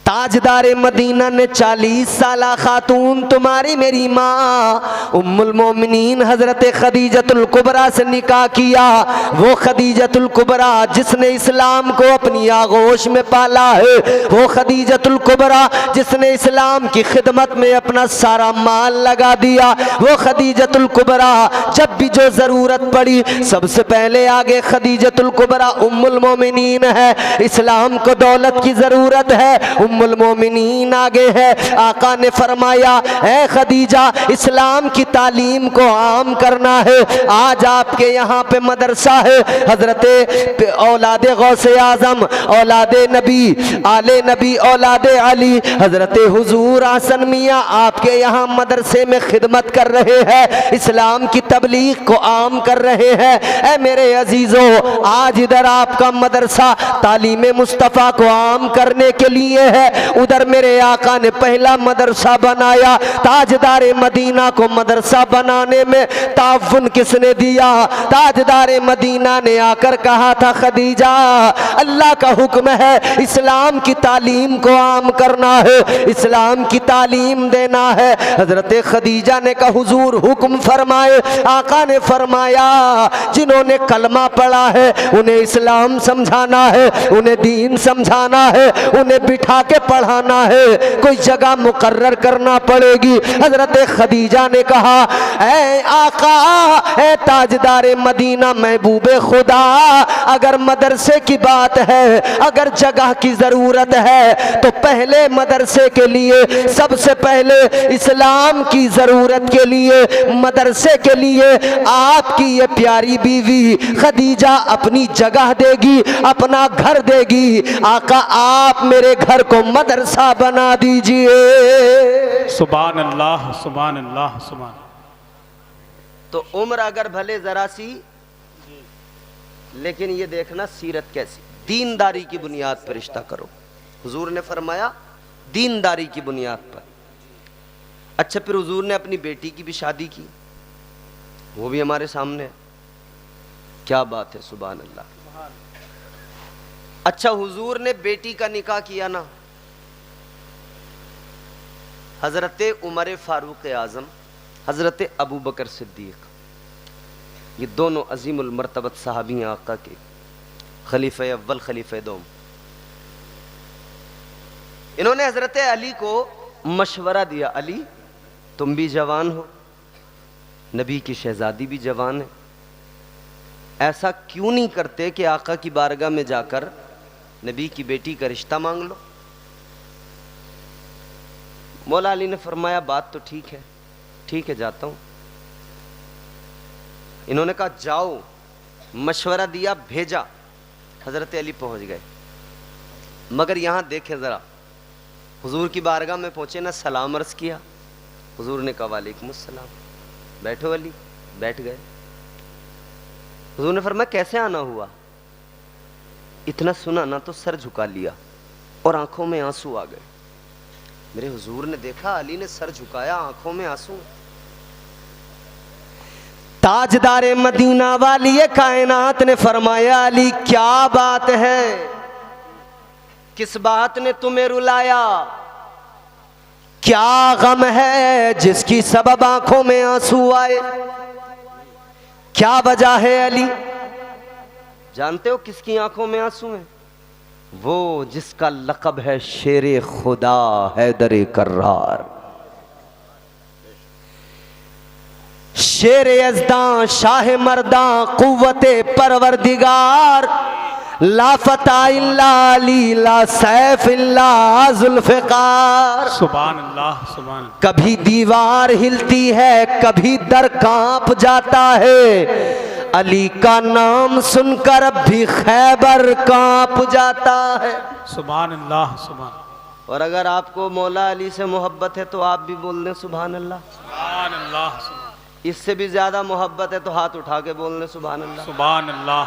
ताजदारे मदीना ने 40 साला खातून तुम्हारी मेरी माँ उम्मुल मोमिनीन हजरत खदीजतुल कुबरा से निकाह किया। वो खदीजतुल कुबरा जिसने इस्लाम को अपनी आगोश में पाला है, वो खदीजतुल कुबरा जिसने इस्लाम की खिदमत में अपना सारा माल लगा दिया, वो खदीजतुल कुबरा जब भी जो जरूरत पड़ी सबसे पहले आगे खदीजतुल कुबरा उम्मुल मोमिनीन है। इस्लाम को दौलत की जरूरत है, उम्मुल मोमिनीन आगे है। आका ने फरमाया ऐ खदीजा इस्लाम की तालीम को आम करना है। आज आपके यहाँ पे मदरसा है। हजरत औलादे गौसे आजम, औलादे नबी, आले नबी, औलादे अली, हजरत हुजूर हसन मियाँ आपके यहाँ मदरसे में खिदमत कर रहे हैं, इस्लाम की तबलीग को आम कर रहे हैं। ऐ मेरे अजीजों, आज इधर आपका मदरसा तालीम मुस्तफ़ा को आम करने के लिए है, उधर मेरे आका ने पहला मदरसा बनाया। ताजदार मदीना को मदरसा बनाने में ताउन किसने दिया? ताजदार मदीना ने आकर कहा था खदीजा अल्लाह का हुक्म है इस्लाम की तालीम को आम करना है, इस्लाम की तालीम देना है। हजरत खदीजा ने कहा हुजूर हुक्म फरमाए। आका ने फरमाया जिन्होंने कलमा पढ़ा है उन्हें इस्लाम समझाना है, उन्हें दीन समझाना है, उन्हें बिठा के पढ़ाना है, कोई जगह मुकर्रर करना पड़ेगी। हजरत खदीजा ने कहा ऐ आका, ऐ ताजदार मदीना, महबूबे खुदा, अगर मदरसे की बात है, अगर जगह की जरूरत है तो पहले मदरसे के लिए, सबसे पहले इस्लाम की जरूरत के लिए, मदरसे के लिए आपकी ये प्यारी बीवी खदीजा अपनी जगह देगी, अपना घर देगी। आका आप मेरे घर को मदरसा बना दीजिए। सुभान अल्लाह, सुभान अल्लाह, सुभान। तो उम्र अगर भले जरा सी, लेकिन ये देखना सीरत कैसी, दीनदारी की बुनियाद पर रिश्ता करो। हुजूर ने फरमाया दीनदारी की बुनियाद पर। अच्छा, फिर हुजूर ने अपनी बेटी की भी शादी की, वो भी हमारे सामने है। क्या बात है, सुभान अल्लाह। अच्छा, हुजूर ने बेटी का निकाह किया ना, हजरत उमर फारूक आजम, हजरत अबू बकर सिद्दीक, ये दोनों अजीमुल मर्तबत सहाबी आका के, खलीफे अव्वल खलीफे दोम। इन्होंने हजरत अली को मशवरा दिया, अली तुम भी जवान हो, नबी की शहजादी भी जवान है, ऐसा क्यों नहीं करते कि आका की बारगाह में जाकर नबी की बेटी का रिश्ता मांग लो। मौला अली ने फरमाया बात तो ठीक है, ठीक है जाता हूं। इन्होंने कहा जाओ, मशवरा दिया, भेजा, हजरत अली पहुंच गए। मगर यहां देखें जरा, हुजूर की बारगाह में पहुंचे ना, सलाम अर्ज किया, हुजूर ने कहा वालेकुम अस्सलाम, बैठो अली, बैठ गए। हुजूर ने फरमाया कैसे आना हुआ? इतना सुना ना तो सर झुका लिया और आंखों में आंसू आ गए। मेरे हुजूर ने देखा अली ने सर झुकाया, आंखों में आंसू। ताजदारे मदीना वाली कायनात ने फरमाया अली क्या बात है, किस बात ने तुम्हें रुलाया, क्या गम है जिसकी सबब आंखों में आंसू आए, क्या वजह है अली? जानते हो किसकी आंखों में आंसू हैं? वो जिसका लक़ब है शेरे खुदा हैदर कर्रार, शेर यज़दां शाह मर्दां कुव्वते परवरदिगार, ला फता इल्ला अली, ला सैफ इल्ला जुल्फ़िकार। सुभान अल्लाह, सुभान। कभी दीवार हिलती है, कभी दर कांप जाता है, अली का नाम सुनकर अब भी खैबर कांप जाता है। सुभान अल्लाह, सुभान। और अगर आपको मौला अली से मोहब्बत है तो आप भी बोल दें सुभान अल्लाह। सुभान अल्लाह, सुभान। इससे भी ज्यादा मोहब्बत है तो हाथ उठा के बोल दें सुभान अल्लाह। सुभान अल्लाह।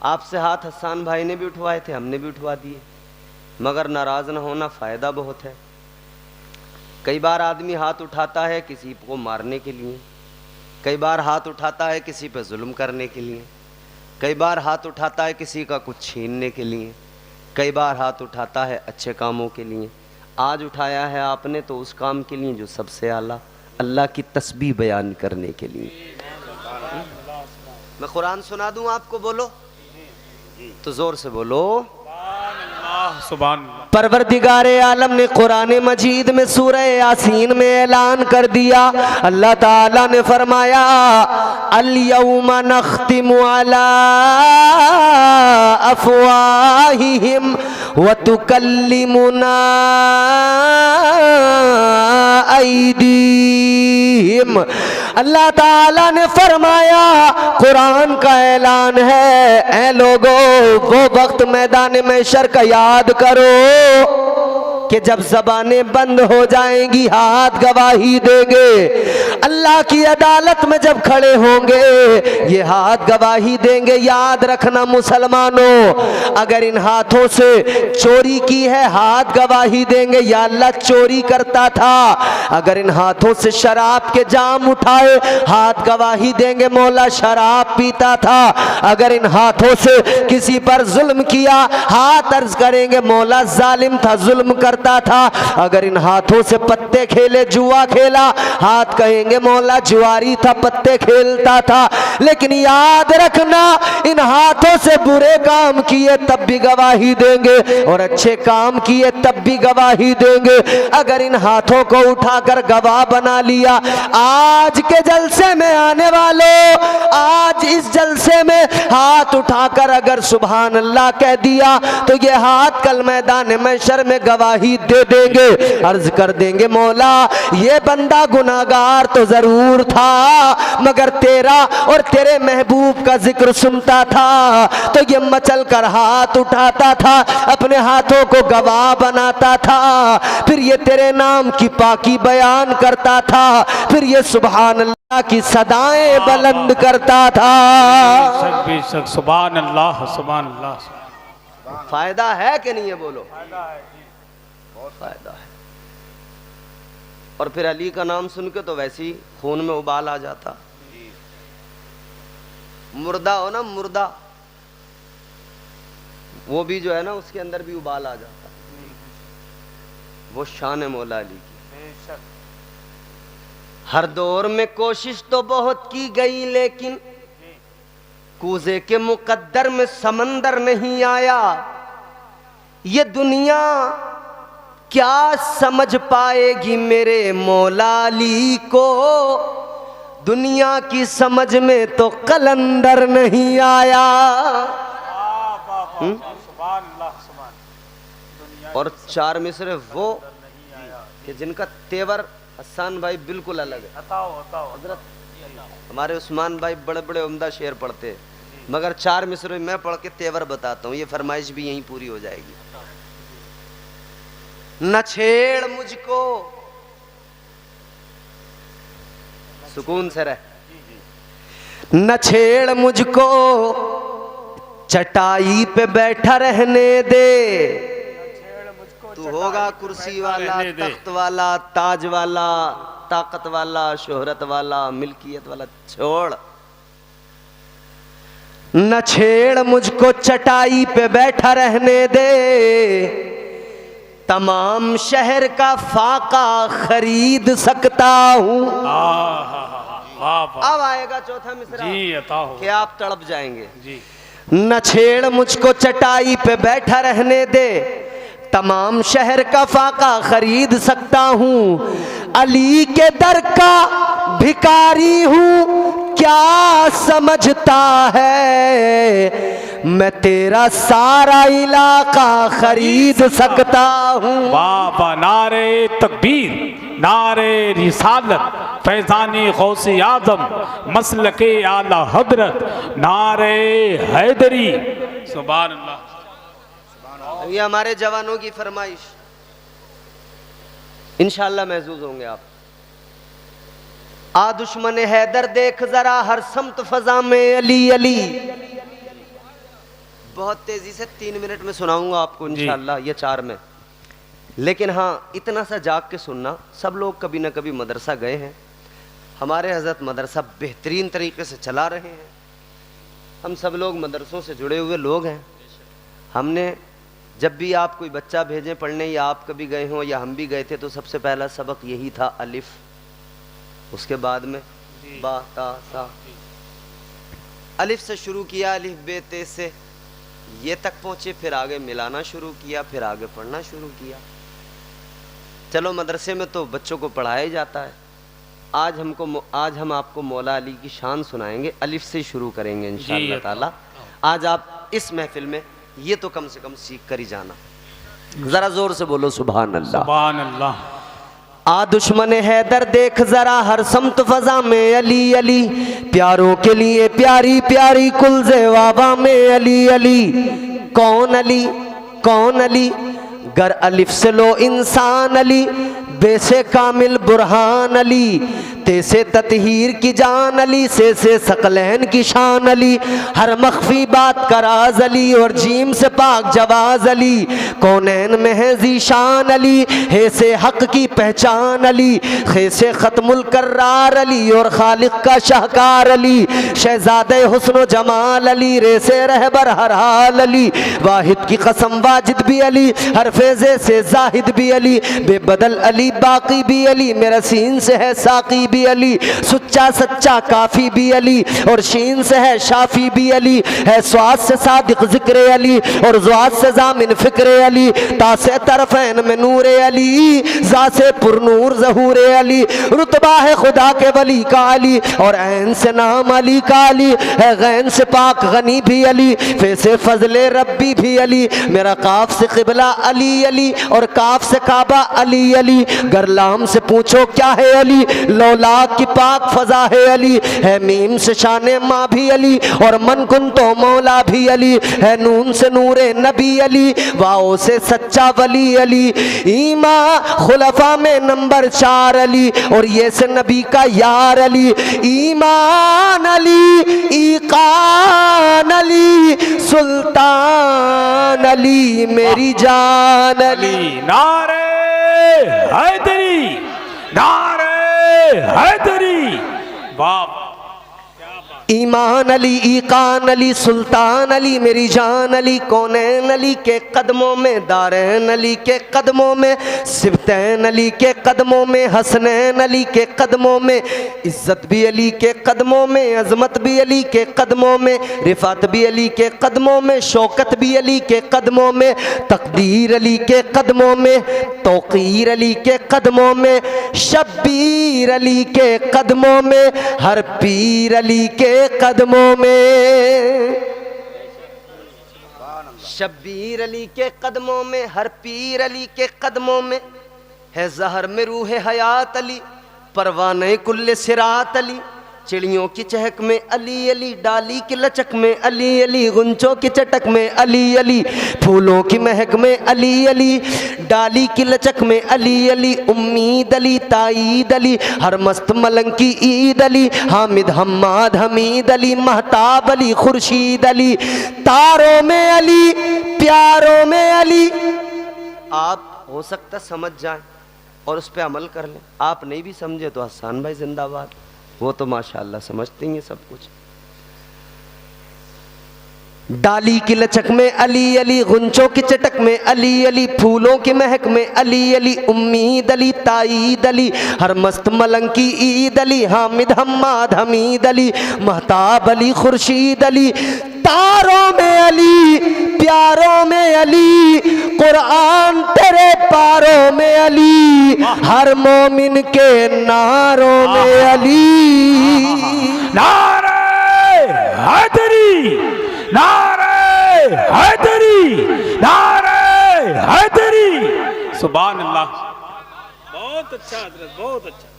आपसे हाथ हसन भाई ने भी उठवाए थे, हमने भी उठवा दिए, मगर नाराज न होना, फायदा बहुत है। कई बार आदमी हाथ उठाता है किसी को मारने के लिए, कई बार हाथ उठाता है किसी पे जुल्म करने के लिए, कई बार हाथ उठाता है किसी का कुछ छीनने के लिए, कई बार हाथ उठाता है अच्छे कामों के लिए। आज उठाया है आपने तो उस काम के लिए जो सबसे आला, अल्लाह की तस्बीह बयान करने के लिए। मैं कुरान सुना दूं आपको, बोलो तो जोर से बोलो सुभान। परवरदिगारे आलम ने कुरान मजीद में सूरह यासीन में ऐलान कर दिया, अल्लाह ताला ने फरमाया अल यौमा नख्तिमु अला अफवाहिहिम व तुकल्लिमुना ऐदीहिम। अल्लाह ताला ने फरमाया, कुरान का ऐलान है, ऐ लोगों वो वक्त मैदान महशर का याद करो कि जब ज़बानें बंद हो जाएंगी, हाथ गवाही देंगे। अल्लाह की अदालत में जब खड़े होंगे ये हाथ गवाही देंगे। याद रखना मुसलमानों, अगर इन हाथों से चोरी की है हाथ गवाही देंगे, या अल्लाह चोरी करता था। अगर इन हाथों से शराब के जाम उठाए हाथ गवाही देंगे, मौला शराब पीता था। अगर इन हाथों से किसी पर जुल्म किया हाथ अर्ज करेंगे, मौला जालिम था, जुल्म करता था। अगर इन हाथों से पत्ते खेले, जुआ खेला, हाथ कहेंगे मौला जुआरी था, पत्ते खेलता था। लेकिन याद रखना, इन हाथों से बुरे काम किए तब भी गवाही देंगे, और अच्छे काम किए तब भी गवाही देंगे। अगर इन हाथों को उठाकर गवाह बना लिया, आज के जलसे में आने वालों, आज इस जलसे में हाथ उठाकर अगर सुभान अल्लाह कह दिया तो ये हाथ कल मैदान महशर में गवाही दे देंगे। अर्ज कर देंगे मौला ये बंदा गुनाहगार तो जरूर था, मगर तेरा और तेरे महबूब का जिक्र सुनता था तो ये मचल कर हाथ उठाता था, अपने हाथों को गवाह बनाता था, फिर ये तेरे नाम की पाकी बयान करता था, फिर ये सुभान अल्लाह की सदाएं बुलंद करता था। बेशक सुभान अल्लाह सुभान अल्लाह। फायदा है कि नहीं है? बोलो। बहुत फायदा है। और फिर अली का नाम सुन के तो वैसे ही खून में उबाल आ जाता। मुर्दा हो ना, मुर्दा, वो भी जो है ना उसके अंदर भी उबाल आ जाता। वो शान है मौला अली की। हर दौर में कोशिश तो बहुत की गई, लेकिन कूजे के मुकद्दर में समंदर नहीं आया। ये दुनिया क्या समझ पाएगी मेरे मौला अली को, दुनिया की समझ में तो कलंदर नहीं आया। और चार मिसरे वो कि जिनका तेवर हसन भाई बिल्कुल अलग है। हजरत हमारे उस्मान भाई बड़े बड़े उम्दा शेर पढ़ते, मगर चार मिसरे मैं पढ़ के तेवर बताता हूँ, ये फरमाइश भी यहीं पूरी हो जाएगी। न छेड़ मुझको, सुकून से रह, न छेड़ मुझको चटाई पे बैठा रहने दे, तू होगा कुर्सी वाला, तख्त वाला, ताज वाला, ताकत वाला, शोहरत वाला, मिल्कियत वाला, छोड़। न छेड़ मुझको चटाई पे बैठा रहने दे, तमाम शहर का फाका खरीद सकता हूँ। अब आएगा चौथा मिसरा जी, कि आप तड़प जाएंगे जी। न छेड़ मुझको चटाई पे बैठा रहने दे, तमाम शहर का फाका खरीद सकता हूँ। अली के दर का भिखारी हूँ, क्या समझता है, मैं तेरा सारा इलाका खरीद सकता हूँ। बाबा नारे तकबीर, नारे रिसालत, फैजानी गौसे आजम, मसलके आला हजरत, नारे हैदरी। सुभान अल्लाह। ये हमारे जवानों की फरमाइश, इंशाअल्लाह महसूस होंगे आप। आ दुश्मन हैदर देख जरा हर समत फजा में अली अली। बहुत तेजी से 3 मिनट में सुनाऊंगा आपको इंशाअल्लाह, ये 4 में। लेकिन हाँ इतना सा जाग के सुनना, सब लोग कभी ना कभी मदरसा गए हैं, हमारे हजरत मदरसा बेहतरीन तरीके से चला रहे हैं। हम सब लोग मदरसों से जुड़े हुए लोग हैं। हमने जब भी आप कोई बच्चा भेजें पढ़ने, या आप कभी गए हों या हम भी गए थे, तो सबसे पहला सबक यही था अलिफ, उसके बाद में बा ता सा। अलिफ से शुरू किया, अलिफ बे ते से ये तक पहुँचे, फिर आगे मिलाना शुरू किया, फिर आगे पढ़ना शुरू किया। चलो मदरसे में तो बच्चों को पढ़ाया ही जाता है। आज हम आपको मौला अली की शान सुनाएंगे, अलिफ से शुरू करेंगे इंशाअल्लाह ताला। आज आप इस महफिल में ये तो कम से कम सीख कर ही जाना। जरा जोर से बोलो सुभान अल्लाह। सुभान अल्लाह। आ दुश्मन हैदर देख जरा हर समत फजा में अली अली, प्यारों के लिए प्यारी प्यारी कुलज़े वाबा में अली अली। कौन अली कौन अली, गर अलिफ से लो इंसान अली, बेसे कामिल बुरहान अली, तेसे ततहीर की जान अली, से सकलैन की शान अली, हर मख्फी बात का राज अली, और जीम से पाक जवाज अली, कौनैन में है जीशान अली, हे से हक की पहचान अली, खे से खत्मुल कर्रार अली, और खालिक का शाहकार अली, शहजादे हुस्न जमाल अली, रे से रहबर हर हाल अली, वाहिद की कसम वाजिद भी अली, हर फेजे से जाहिद भी अली, बेबदल अली बाकी भी अली, मेरा सीन से है साकी भी अली, सुच्चा सच्चा काफी भी अली, और शीन से है शाफी भी अली, है स्वाद से सादिक जिक्र अली, और ज़्वाद से जामिन फिक्र अली, तासे तरफैन में नूर अली, जा से पुरनूर ज़हूर अली, रुतबा है खुदा के वली का अली, और ऐन से नाम अली का अली, है गैन से पाक गनी भी अली, फे से फजले रब्बी भी अली, मेरा काफ से क़िबला अली अली, और काफ से काबा अली अली, गरलाम से पूछो क्या है अली, लौला की पाक फजा है अली, है मीम से शाने माँ भी अली, और मन कुन तो मौला भी अली, है नून से नूरे नबी अली, वाओ से सच्चा वली अली, ईमा खुलफा में नंबर 4 अली, और ये से नबी का यार अली, ईमान अली, ईकान अली, सुल्तान अली, मेरी जान अली। नारे हैदरी, नारे हैदरी, बाप ईमान अली, ईकान अली, सुल्तान अली, मेरी जान अली, कौनैन अली के कदमों में, दारैन अली के कदमों में, सिबतैन अली के कदमों में, हसनैन अली के कदमों में, इज्जत भी अली के कदमों में, अजमत भी अली के कदमों में, रिफात भी अली के कदमों में, शौकत भी अली के कदमों में, तकदीर अली के कदमों में, तौकीर अली के कदमों में, शब्बीर अली के कदमों में, हर पीर अली के कदमों में, शब्बीर अली के कदमों में, हर पीर अली के कदमों में, है जहर में रूह हयात अली, परवाने कुल्ले सिरात अली, चिड़ियों की चहक में अली अली, डाली की लचक में अली अली, गुंचों की चटक में अली अली, फूलों की महक में अली अली, डाली की लचक में अली अली, उम्मीद अली, ताईद अली, हर मस्त मलंग की ईद अली, हामिद हम्माद हमीद अली, महताब अली, खुर्शीद अली, तारों में अली, प्यारों में अली। आप हो सकता समझ जाएं और उस पर अमल कर लें, आप नहीं भी समझे तो हसन भाई जिंदाबाद, वो तो माशाअल्लाह समझते हैं सब कुछ। डाली की लचक में अली अली, गुंचों की चटक में अली अली, फूलों की महक में अली अली, उम्मीद अली, ताईद अली, हर मस्त मलंग की ईद अली, हामिद हम्माद हमीद अली, महताब अली, खुर्शीद अली, तारों में अली, प्यारों में अली, कुरान तेरे पारों में अली, हर मोमिन के नारों में अली। नारे हैदरी, नारे हैदरी, नारे हैदरी, सुभान अल्लाह। बहुत अच्छा हजरत, बहुत अच्छा।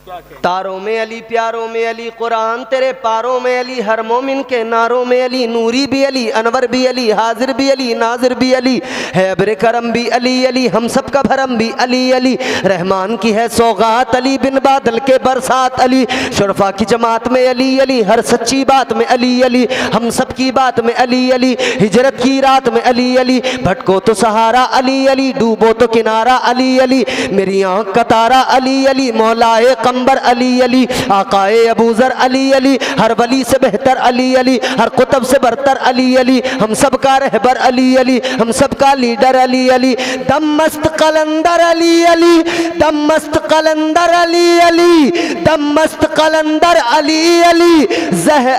क्या कहें? तारों में अली, प्यारों में अली, कुरान तेरे पारों में अली, हर मोमिन के नारों में अली, नूरी भी अली, अनवर भी अली, हाजिर भी अली, नाजिर भी अली, है अब्र करम भी अली अली, हम सब का भरम भी अली अली, रहमान की है सौगात अली, बिन बादल के बरसात अली, शुरफा की जमात में अली अली, हर सच्ची बात में अली अली, हम सब की बात में अली अली, हिजरत की रात में अली अली, भटको तो सहारा अली अली, डूबो तो किनारा अली अली, मेरी आंख का तारा अली अली, मौलाए कंबर अली अली, आकाए अबूजर अली अली, हर वली से बेहतर अली अली, हर कुतब से बरतर अली अली, हम सब का रहबर अली अली, हम सब का लीडर अली अली, दम मस्त कलंदर अली अली, दम मस्त कलंदर अली अली, दम मस्त कलंदर अली अली,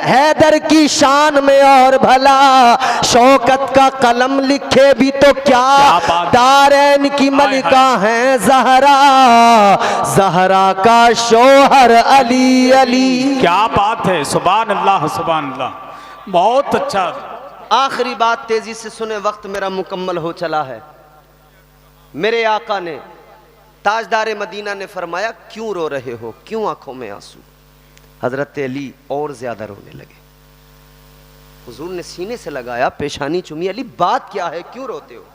हैदर की शान में और भला शौकत का कलम लिखे भी तो क्या, दारैन की मलिका है जहरा, जहरा का शोहर अली अली। क्या बात है, सुभान अल्लाह, सुभान अल्लाह, बहुत अच्छा। आखिरी बात तेजी से सुने, वक्त मेरा मुकम्मल हो चला है। मेरे आका ने, ताजदार मदीना ने फरमाया क्यों रो रहे हो, क्यों आंखों में आंसू। हजरत अली और ज्यादा रोने लगे। हुजूर ने सीने से लगाया, पेशानी चुमी, अली बात क्या है, क्यों रोते हो।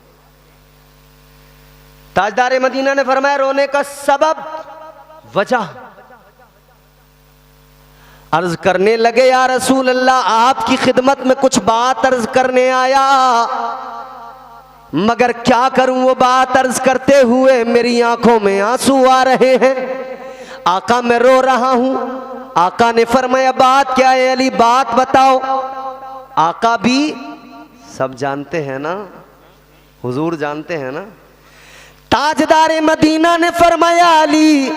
ताजदार मदीना ने फरमाया रोने का सबब, वजह। अर्ज करने लगे या रसूल अल्लाह, आपकी खिदमत में कुछ बात अर्ज करने आया, मगर क्या करूं वो बात अर्ज करते हुए मेरी आंखों में आंसू आ रहे हैं। आका मैं रो रहा हूं। आका ने फरमाया बात क्या है अली, बात बताओ। आका भी सब जानते हैं ना, हुजूर जानते हैं ना। ताजदार मदीना ने फरमाया अली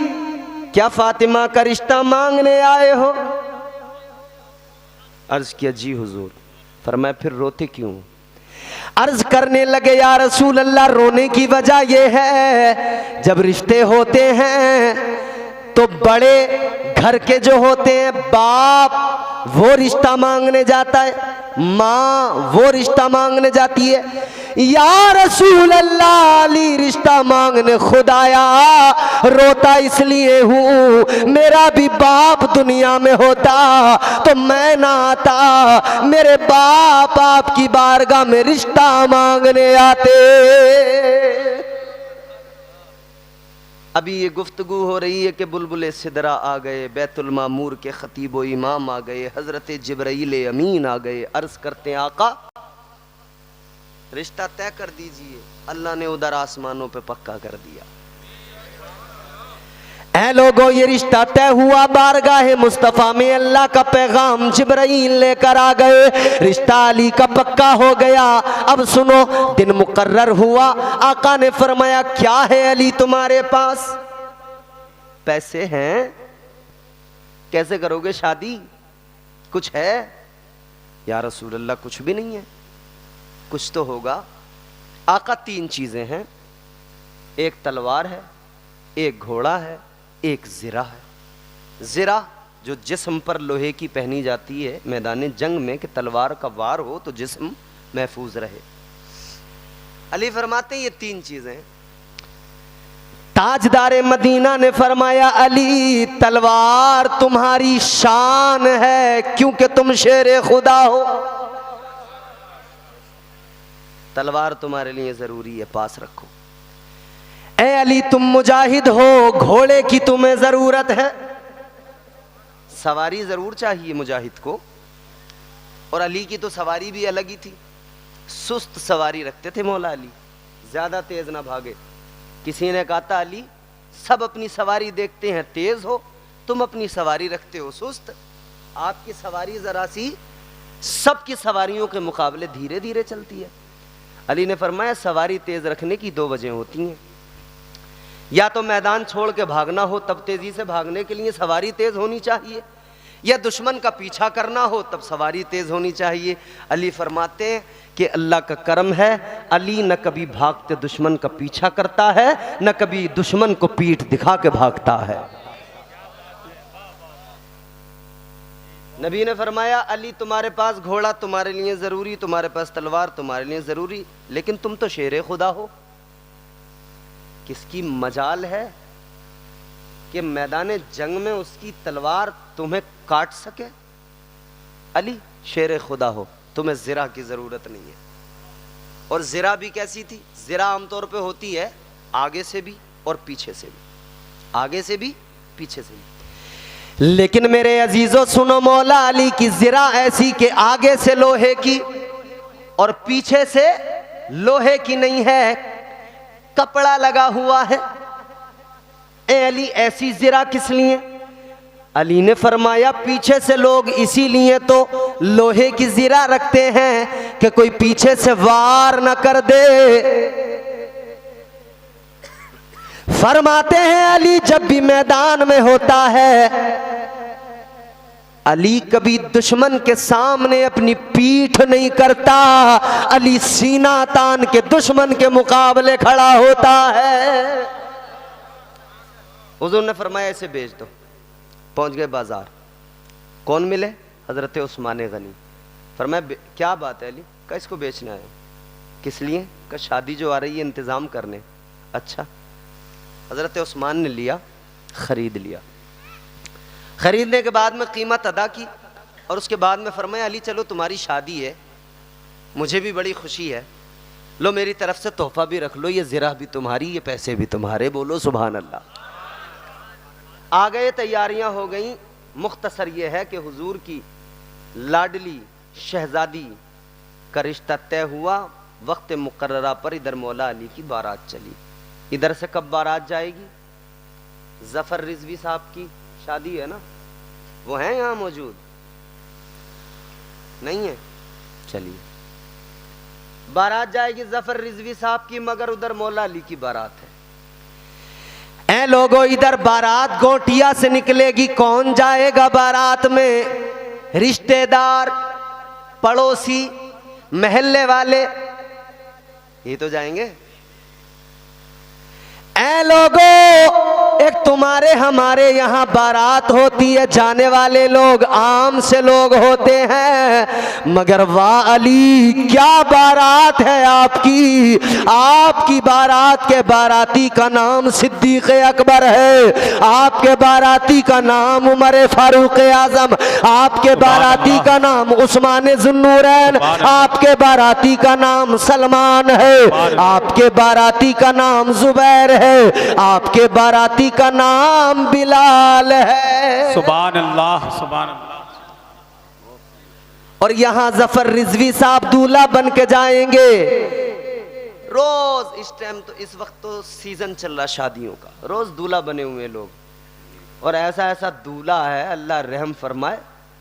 क्या फातिमा का रिश्ता मांगने आए हो। अर्ज किया जी हुजूर। फरमाया फिर रोते क्यों। अर्ज करने लगे या रसूल अल्लाह, रोने की वजह यह है जब रिश्ते होते हैं तो बड़े घर के जो होते हैं बाप वो रिश्ता मांगने जाता है, माँ वो रिश्ता मांगने जाती है। या रसूल अल्लाह अली रिश्ता मांगने खुद आया, रोता इसलिए हूँ मेरा भी बाप दुनिया में होता तो मैं ना आता, मेरे बाप आपकी बारगाह में रिश्ता मांगने आते। अभी ये गुफ्तगू हो रही है कि बुलबुल सिदरा आ गए, बैतुल मामूर के खतीब व इमाम आ गए, हजरत जिब्राइल अमीन आ गए। अर्ज करते हैं आका रिश्ता तय कर दीजिए। अल्लाह ने उधर आसमानों पे पक्का कर दिया। ऐ लोगों ये रिश्ता तय हुआ, बारगाह मुस्तफा में अल्लाह का पैगाम जिब्राइल लेकर आ गए, रिश्ता अली का पक्का हो गया। अब सुनो, दिन मुकर्रर हुआ। आका ने फरमाया क्या है अली तुम्हारे पास। पैसे हैं, कैसे करोगे शादी, कुछ है। या रसूल अल्लाह कुछ भी नहीं है। कुछ तो होगा। आका तीन चीजें हैं, एक तलवार है, एक घोड़ा है, एक ज़िरा है। ज़िरा जो जिस्म पर लोहे की पहनी जाती है मैदान जंग में कि तलवार का वार हो तो जिस्म महफूज रहे। अली फरमाते ये तीन चीजें। ताजदार मदीना ने फरमाया अली तलवार तुम्हारी शान है क्योंकि तुम शेर खुदा हो, तलवार तुम्हारे लिए जरूरी है, पास रखो। ए अली तुम मुजाहिद हो, घोड़े की तुम्हें जरूरत है। सवारी जरूर चाहिए मुजाहिद को, और अली की तो सवारी भी अलग ही थी। सुस्त सवारी रखते थे मौला अली, ज्यादा तेज ना भागे। किसी ने कहा था अली सब अपनी सवारी देखते हैं तेज हो, तुम अपनी सवारी रखते हो सुस्त। आपकी सवारी जरा सी सबकी सवारियों के मुकाबले धीरे धीरे चलती है। अली ने फरमाया सवारी तेज रखने की दो वजह होती हैं, या तो मैदान छोड़ के भागना हो तब तेजी से भागने के लिए सवारी तेज होनी चाहिए, या दुश्मन का पीछा करना हो तब सवारी तेज होनी चाहिए। अली फरमाते हैं कि अल्लाह का करम है अली न कभी भागते दुश्मन का पीछा करता है, न कभी दुश्मन को पीठ दिखा के भागता है। नबी ने फरमाया अली तुम्हारे पास घोड़ा तुम्हारे लिए जरूरी, तुम्हारे पास तलवार तुम्हारे लिए जरूरी, लेकिन तुम तो शेर खुदा हो। किसकी मजाल है कि मैदान जंग में उसकी तलवार तुम्हें काट सके। अली शेर खुदा हो, तुम्हें ज़िरा की जरूरत नहीं है। और ज़िरा भी कैसी थी, ज़िरा आमतौर पे होती है आगे से भी और पीछे से भी, आगे से भी पीछे से भी। लेकिन मेरे अजीजों सुनो, मौला अली की ज़िरा ऐसी कि आगे से लोहे की और पीछे से लोहे की नहीं है, कपड़ा लगा हुआ है। ए अली ऐसी ज़िरा किस लिए। अली ने फरमाया पीछे से लोग इसीलिए तो लोहे की ज़िरा रखते हैं कि कोई पीछे से वार न कर दे। फरमाते हैं अली जब भी मैदान में होता है अली कभी दुश्मन के सामने अपनी पीठ नहीं करता, अली सीना तान के दुश्मन के मुकाबले खड़ा होता है। हुजूर ने फरमाया इसे बेच दो। पहुंच गए बाजार, कौन मिले, हजरत उस्मान गनी। फरमाया क्या बात है अली, का इसको बेचना है। किस लिए, का शादी जो आ रही है इंतजाम करने। अच्छा, हजरत उस्मान ने लिया, खरीद लिया। खरीदने के बाद में कीमत अदा की और उसके बाद में फरमाया अली चलो तुम्हारी शादी है, मुझे भी बड़ी खुशी है, लो मेरी तरफ से तोहफा भी रख लो, ये ज़िरा भी तुम्हारी, ये पैसे भी तुम्हारे। बोलो सुभान अल्लाह। आ गए, तैयारियां हो गई। मुख्तसर ये है कि हुजूर की लाडली शहजादी का रिश्ता तय हुआ। वक्त मुकर्ररा पर इधर मौला अली की बारात चली। इधर से कब बारात जाएगी? जफर रिजवी साहब की शादी है ना, वो हैं यहाँ मौजूद? नहीं है? चलिए, बारात जाएगी जफर रिजवी साहब की, मगर उधर मौला अली की बारात है। ऐ लोगों, इधर बारात गोटिया से निकलेगी, कौन जाएगा बारात में? रिश्तेदार, पड़ोसी, महल्ले वाले, ये तो जाएंगे। ऐ लोगों, एक तुम्हारे हमारे यहाँ बारात होती है, जाने वाले लोग आम से लोग होते हैं, मगर वाह अली क्या बारात है आपकी। आपकी बारात के बाराती का नाम सिद्दीक अकबर है, आपके बाराती का नाम उमर फारूक आजम, आपके बाराती का नाम उस्मान जुन्नूरैन, आपके बाराती का नाम सलमान है, आपके बाराती का नाम जुबैर है, आपके बाराती का नाम बिलाल है। सुभान अल्लाह, सुभान अल्लाह। और यहां जफर रिजवी साहब दूल्हा बन के जाएंगे। रोज इस टाइम तो, इस वक्त तो सीजन चल रहा शादियों का, रोज दूल्हा बने हुए लोग। और ऐसा ऐसा दूल्हा है, अल्लाह रहम फरमाए,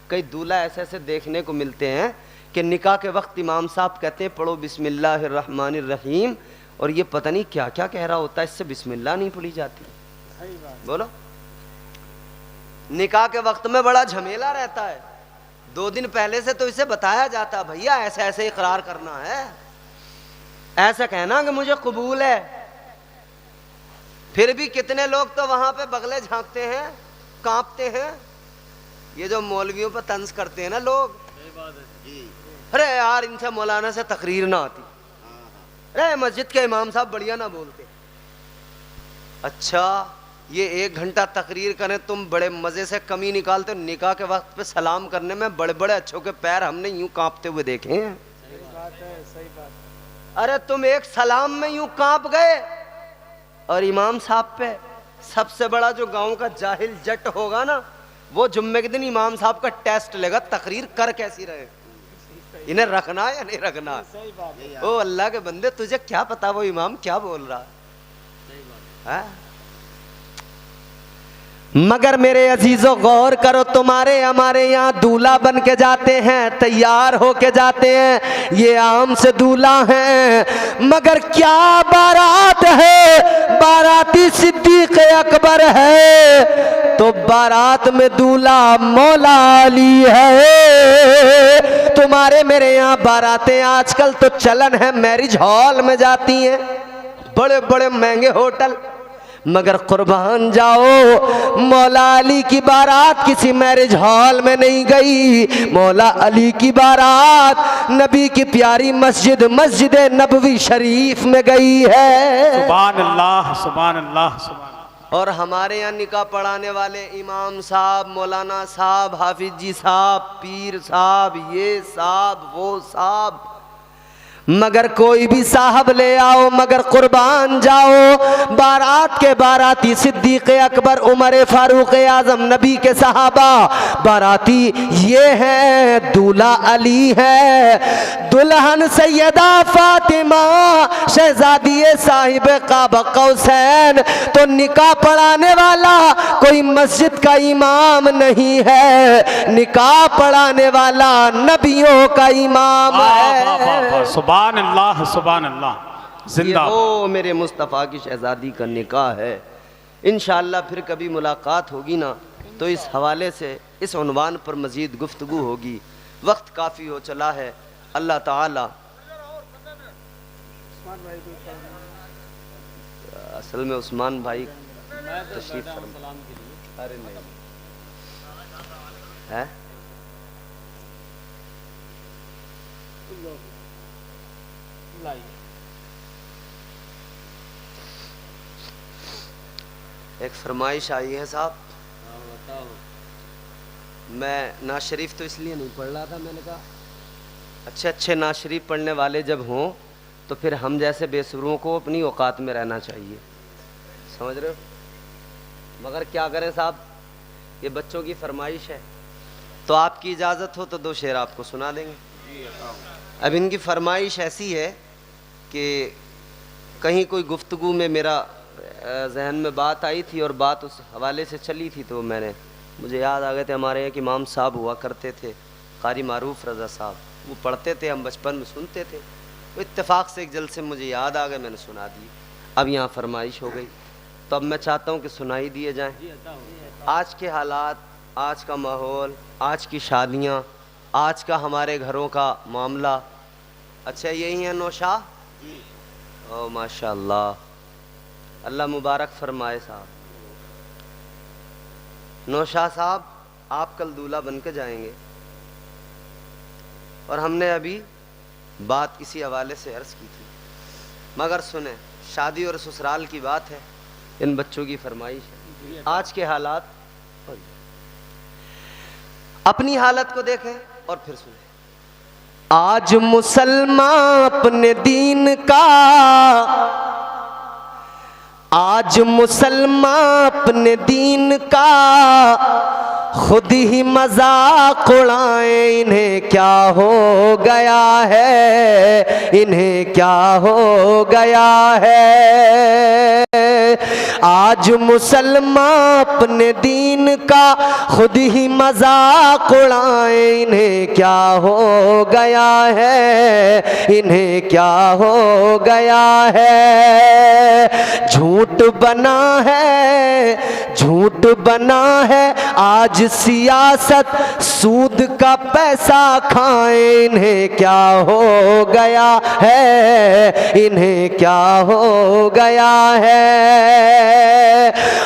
कई दूल्हा ऐसे ऐसे देखने को मिलते हैं कि निकाह के वक्त इमाम साहब कहते हैं पढ़ो बिस्मिल्लाहिर्रहमानिर्रहीम, और ये पता नहीं क्या क्या कह रहा होता है, इससे बिस्मिल्लाह नहीं पढ़ी जाती। बोलो, निकाह के वक्त में बड़ा झमेला रहता है। 2 दिन पहले से तो इसे बताया जाता है भैया ऐसे ऐसे इकरार करना है, ऐसा कहना कि मुझे कबूल है। फिर भी कितने लोग तो वहां पे बगले झांकते हैं, कांपते हैं। ये जो मौलवियों पर तंज करते हैं ना लोग, अरे यार इनसे मौलाना से तकरीर ना आती, अरे मस्जिद के इमाम साहब बढ़िया ना बोलते। अच्छा, ये 1 घंटा तकरीर करें, तुम बड़े मजे से कमी निकालते हो। निकाह के वक्त पे सलाम करने में बड़े बड़े अच्छों के पैर हमने यूं कांपते हुए देखे हैं। सही बात है, सही बात है। अरे तुम एक सलाम में यूं कांप गए, और इमाम साहब पे सबसे बड़ा जो गांव का जाहिल जट होगा ना, वो जुम्मे के दिन इमाम साहब का टेस्ट लेगा, तकरीर कर कैसी रहे, इन्हें रखना या नहीं रखना। सही बात है। ओ अल्लाह के बंदे, तुझे क्या पता वो इमाम क्या बोल रहा है? मगर मेरे अजीजों गौर करो, तुम्हारे हमारे यहाँ दूल्हा बन के जाते हैं, तैयार होके जाते हैं, ये आम से दूल्हा हैं, मगर क्या बारात है, बाराती सिद्दीक अकबर है, तो बारात में दूल्हा मौला अली है। तुम्हारे मेरे यहाँ बारातें आजकल तो चलन है मैरिज हॉल में जाती हैं, बड़े बड़े महंगे होटल, मगर कुर्बान जाओ मौला अली की बारात किसी मैरिज हॉल में नहीं गई। मौला अली की बारात नबी की प्यारी मस्जिद मस्जिद नबवी शरीफ में गई है। सुभान अल्लाह, सुभान अल्लाह, सुभान अल्लाह। और हमारे यहाँ निकाह पढ़ाने वाले इमाम साहब, मौलाना साहब, हाफिज जी साहब, पीर साहब, ये साहब, वो साहब, मगर कोई भी साहब ले आओ, मगर कुर्बान जाओ बारात के बाराती सिद्दीक अकबर, उमर फारूक आजम, नबी के सहाबा बाराती ये हैं, दूल्हा अली है, दुल्हन सैयदा फातिमा शहजादी साहिब काबा कौसैन। तो निकाह पढ़ाने वाला कोई मस्जिद का इमाम नहीं है, निकाह पढ़ाने वाला नबियों का इमाम है। सुभान अल्लाह, सुभान अल्लाह। जिंदा वो मेरे मुस्तफ़ा की शहजादी का निकाह है। इंशाअल्लाह फिर कभी मुलाकात होगी ना, तो इस हवाले से इस उन्वान पर मज़ीद गुफ्तगू होगी। वक्त काफ़ी हो चला है। अल्लाह ताला असल में उस्मान भाई तशरीफ फरमा, अरे नहीं है, एक फरमाइश आई है साहब। मैं नाज शरीफ तो इसलिए नहीं पढ़ रहा था, मैंने कहा अच्छे अच्छे नाज शरीफ पढ़ने वाले जब हों तो फिर हम जैसे बेसुरों को अपनी औकात में रहना चाहिए, समझ रहे हो। मगर क्या करें साहब, ये बच्चों की फरमाइश है, तो आपकी इजाज़त हो तो 2 शेर आपको सुना देंगे। अब इनकी फरमाइश ऐसी है कि कहीं कोई गुफ्तगू में मेरा जहन में बात आई थी और बात उस हवाले से चली थी, तो मुझे याद आ गए थे हमारे यहाँ के इमाम साहब हुआ करते थे, कारी मारूफ रज़ा साहब, वो पढ़ते थे, हम बचपन में सुनते थे, तो इत्तेफाक से एक जलसे मुझे याद आ गए, मैंने सुना दी। अब यहाँ फरमाइश हो गई तो अब मैं चाहता हूँ कि सुनाई दिए जाएं। आज के हालात, आज का माहौल, आज की शादियाँ, आज का हमारे घरों का मामला। अच्छा यही है नौशाह? ओ माशाअल्लाह, अल्लाह मुबारक फरमाए साहब। नौशाह साहब, आप कल दूल्हा बन के जाएंगे और हमने अभी बात इसी हवाले से अर्ज़ की थी, मगर सुने, शादी और ससुराल की बात है, इन बच्चों की फरमाइश है। आज के हालात, अपनी हालत को देखें और फिर सुने। आज मुसलमान अपने दीन का, आज मुसलमान अपने दीन का खुद ही मजाक उड़ाए, इन्हें क्या हो गया है, इन्हें क्या हो गया है। आज मुसलमान अपने दीन का खुद ही मजाक उड़ाए, इन्हें क्या हो गया है, इन्हें क्या हो गया है। झूठ बना है, झूठ बना है आज सियासत, सूद का पैसा खाए, इन्हें क्या हो गया है, इन्हें क्या हो गया है।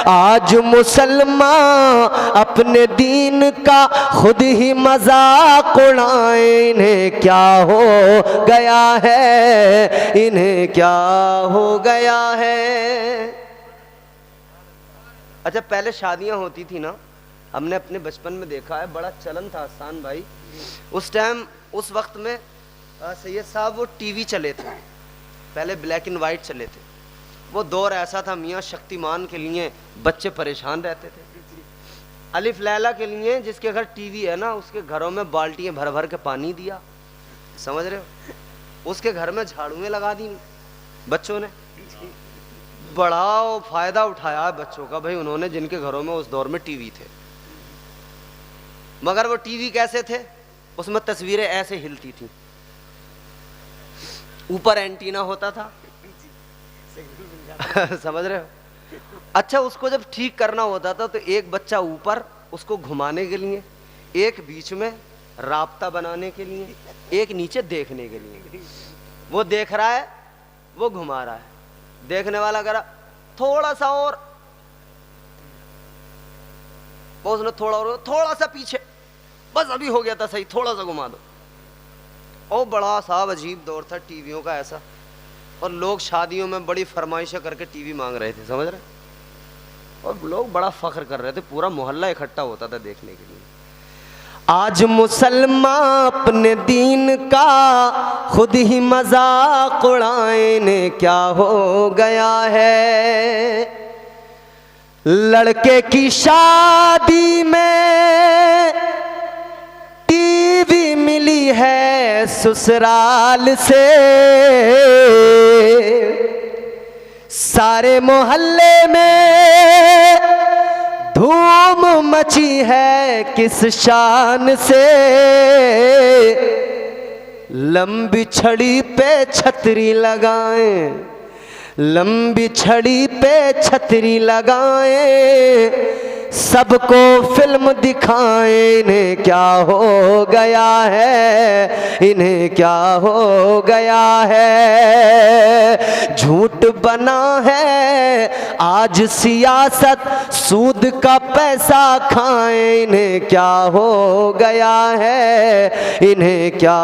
आज मुसलमान अपने दीन का खुद ही मजाक उड़ाए, इन्हें क्या हो गया है, इन्हें क्या हो गया है। अच्छा पहले शादियां होती थी ना, हमने अपने बचपन में देखा है, बड़ा चलन था आसान भाई, उस टाइम, उस वक्त में सैयद साहब वो टीवी चले थे, पहले ब्लैक एंड वाइट चले थे। वो दौर ऐसा था मियाँ शक्तिमान के लिए बच्चे परेशान रहते थे, अलिफ लैला के लिए जिसके घर टीवी है ना, उसके घरों में बाल्टियाँ भर भर के पानी दिया, समझ रहे हो, उसके घर में झाड़ुएं लगा दी बच्चों ने। बड़ा फायदा उठाया है बच्चों का भाई उन्होंने, जिनके घरों में उस दौर में टीवी थे। मगर वो टीवी कैसे थे, उसमें तस्वीरें ऐसे हिलती थी, ऊपर एंटीना होता था समझ रहे हो। अच्छा उसको जब ठीक करना होता था तो एक बच्चा ऊपर उसको घुमाने के लिए, एक बीच में राब्ता बनाने के लिए, एक नीचे देखने के लिए। वो देख रहा है, वो घुमा रहा है, देखने वाला करा थोड़ा सा और, उसने थोड़ा सा पीछे, बस अभी हो गया था सही, थोड़ा सा घुमा दो। और बड़ा साहब अजीब दौर था टीवियों का ऐसा, और लोग शादियों में बड़ी फरमाइशें करके टीवी मांग रहे थे, समझ रहे, और लोग बड़ा फख्र कर रहे थे, पूरा मोहल्ला इकट्ठा होता था देखने के लिए। आज मुसलमान अपने दीन का खुद ही मजाक उड़ाए, ने क्या हो गया है। लड़के की शादी में टीवी मिली है ससुराल से, सारे मोहल्ले में धूम मची है किस शान से। लंबी छड़ी पे छतरी लगाएं, लंबी छड़ी पे छतरी लगाएं, सबको फिल्म दिखाएं, इन्हें क्या हो गया है, इन्हें क्या हो गया है। झूठ बना है आज सियासत, सूद का पैसा खाएं, इन्हें क्या हो गया है, इन्हें क्या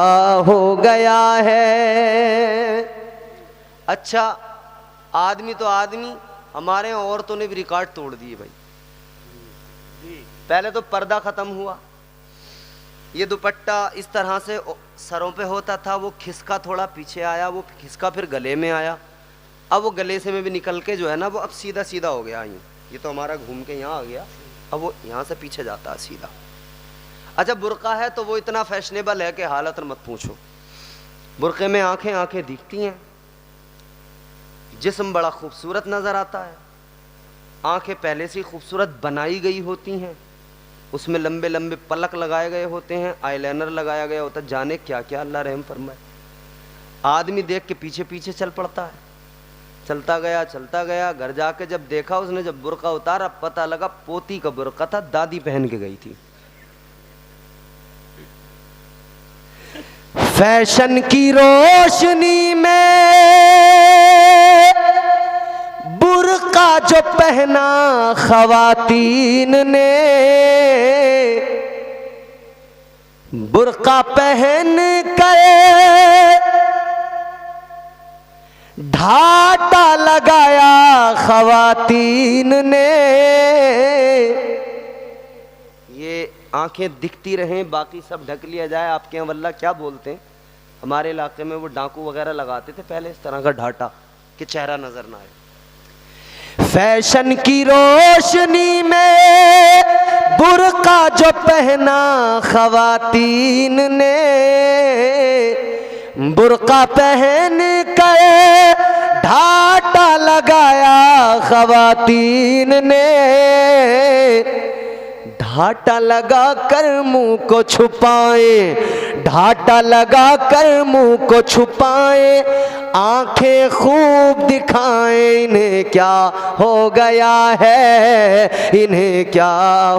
हो गया है। अच्छा आदमी तो आदमी, हमारे यहाँ औरतों ने भी रिकॉर्ड तोड़ दिए भाई। जी पहले तो पर्दा खत्म हुआ, ये दुपट्टा इस तरह से सरों पे होता था, वो खिसका थोड़ा पीछे आया, वो खिसका फिर गले में आया, अब वो गले से में भी निकल के जो है ना वो अब सीधा सीधा हो गया। यूँ ये तो हमारा घूम के यहाँ आ गया, अब वो यहाँ से पीछे जाता है सीधा। अच्छा बुर्का है तो वो इतना फैशनेबल है कि हालत मत पूछो। बुर्के में आंखें आंखें दिखती हैं, जिस्म बड़ा खूबसूरत नजर आता है, आंखें पहले से खूबसूरत बनाई गई होती हैं, उसमें लंबे लंबे पलक लगाए गए होते हैं, आईलाइनर लगाया गया होता है, जाने क्या क्या अल्लाह रहम फरमाए। आदमी देख के पीछे पीछे चल पड़ता है, चलता गया, घर जाके जब देखा उसने, जब बुर्का उतारा पता लगा पोती का बुर्का था, दादी पहन के गई थी। फैशन की रोशनी में बुर्का जो पहना खवातीन ने, बुर्का पहन कर ढाटा लगाया खवातीन ने। ये आंखें दिखती रहें, बाकी सब ढक लिया जाए। आपके यहाँ वल्ला क्या बोलते हैं, हमारे इलाके में वो डाकू वगैरह लगाते थे पहले इस तरह का ढाटा कि चेहरा नजर ना आए। फैशन की रोशनी में बुर्का जो पहना खवातीन ने, बुर्का पहन कर ढाटा लगाया खवातीन ने। ढाटा लगा कर मुंह को छुपाए, ढाटा लगा कर मुंह को छुपाए, आंखें खूब दिखाएं, इन्हें क्या हो गया है, इन्हें क्या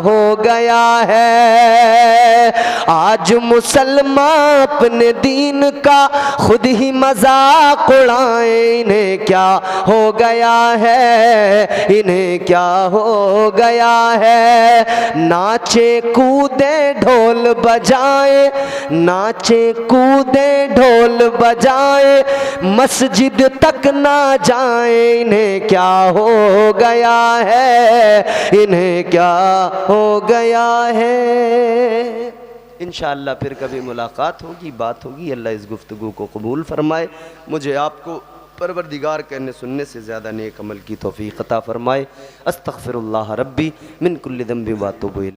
हो गया है। आज मुसलमान अपने दीन का खुद ही मजाक उड़ाएं, इन्हें क्या हो गया है, इन्हें क्या हो गया है। नाचे कूदे ढोल बजाए, नाचे कूदे ढोल बजाए, मस्जिद तक ना जाए, इन्हें क्या हो गया है, इन्हें क्या हो गया है। इंशाअल्लाह फिर कभी मुलाकात होगी, बात होगी। अल्लाह इस गुफ्तगू को कबूल फरमाए, मुझे आपको परवरदिगार कहने सुनने से ज़्यादा नेक अमल की तौफीक अता फरमाए। अस्तगफिरुल्लाह रब्बी मिन कुल्लि ज़ंबि व अतूबु इलैह।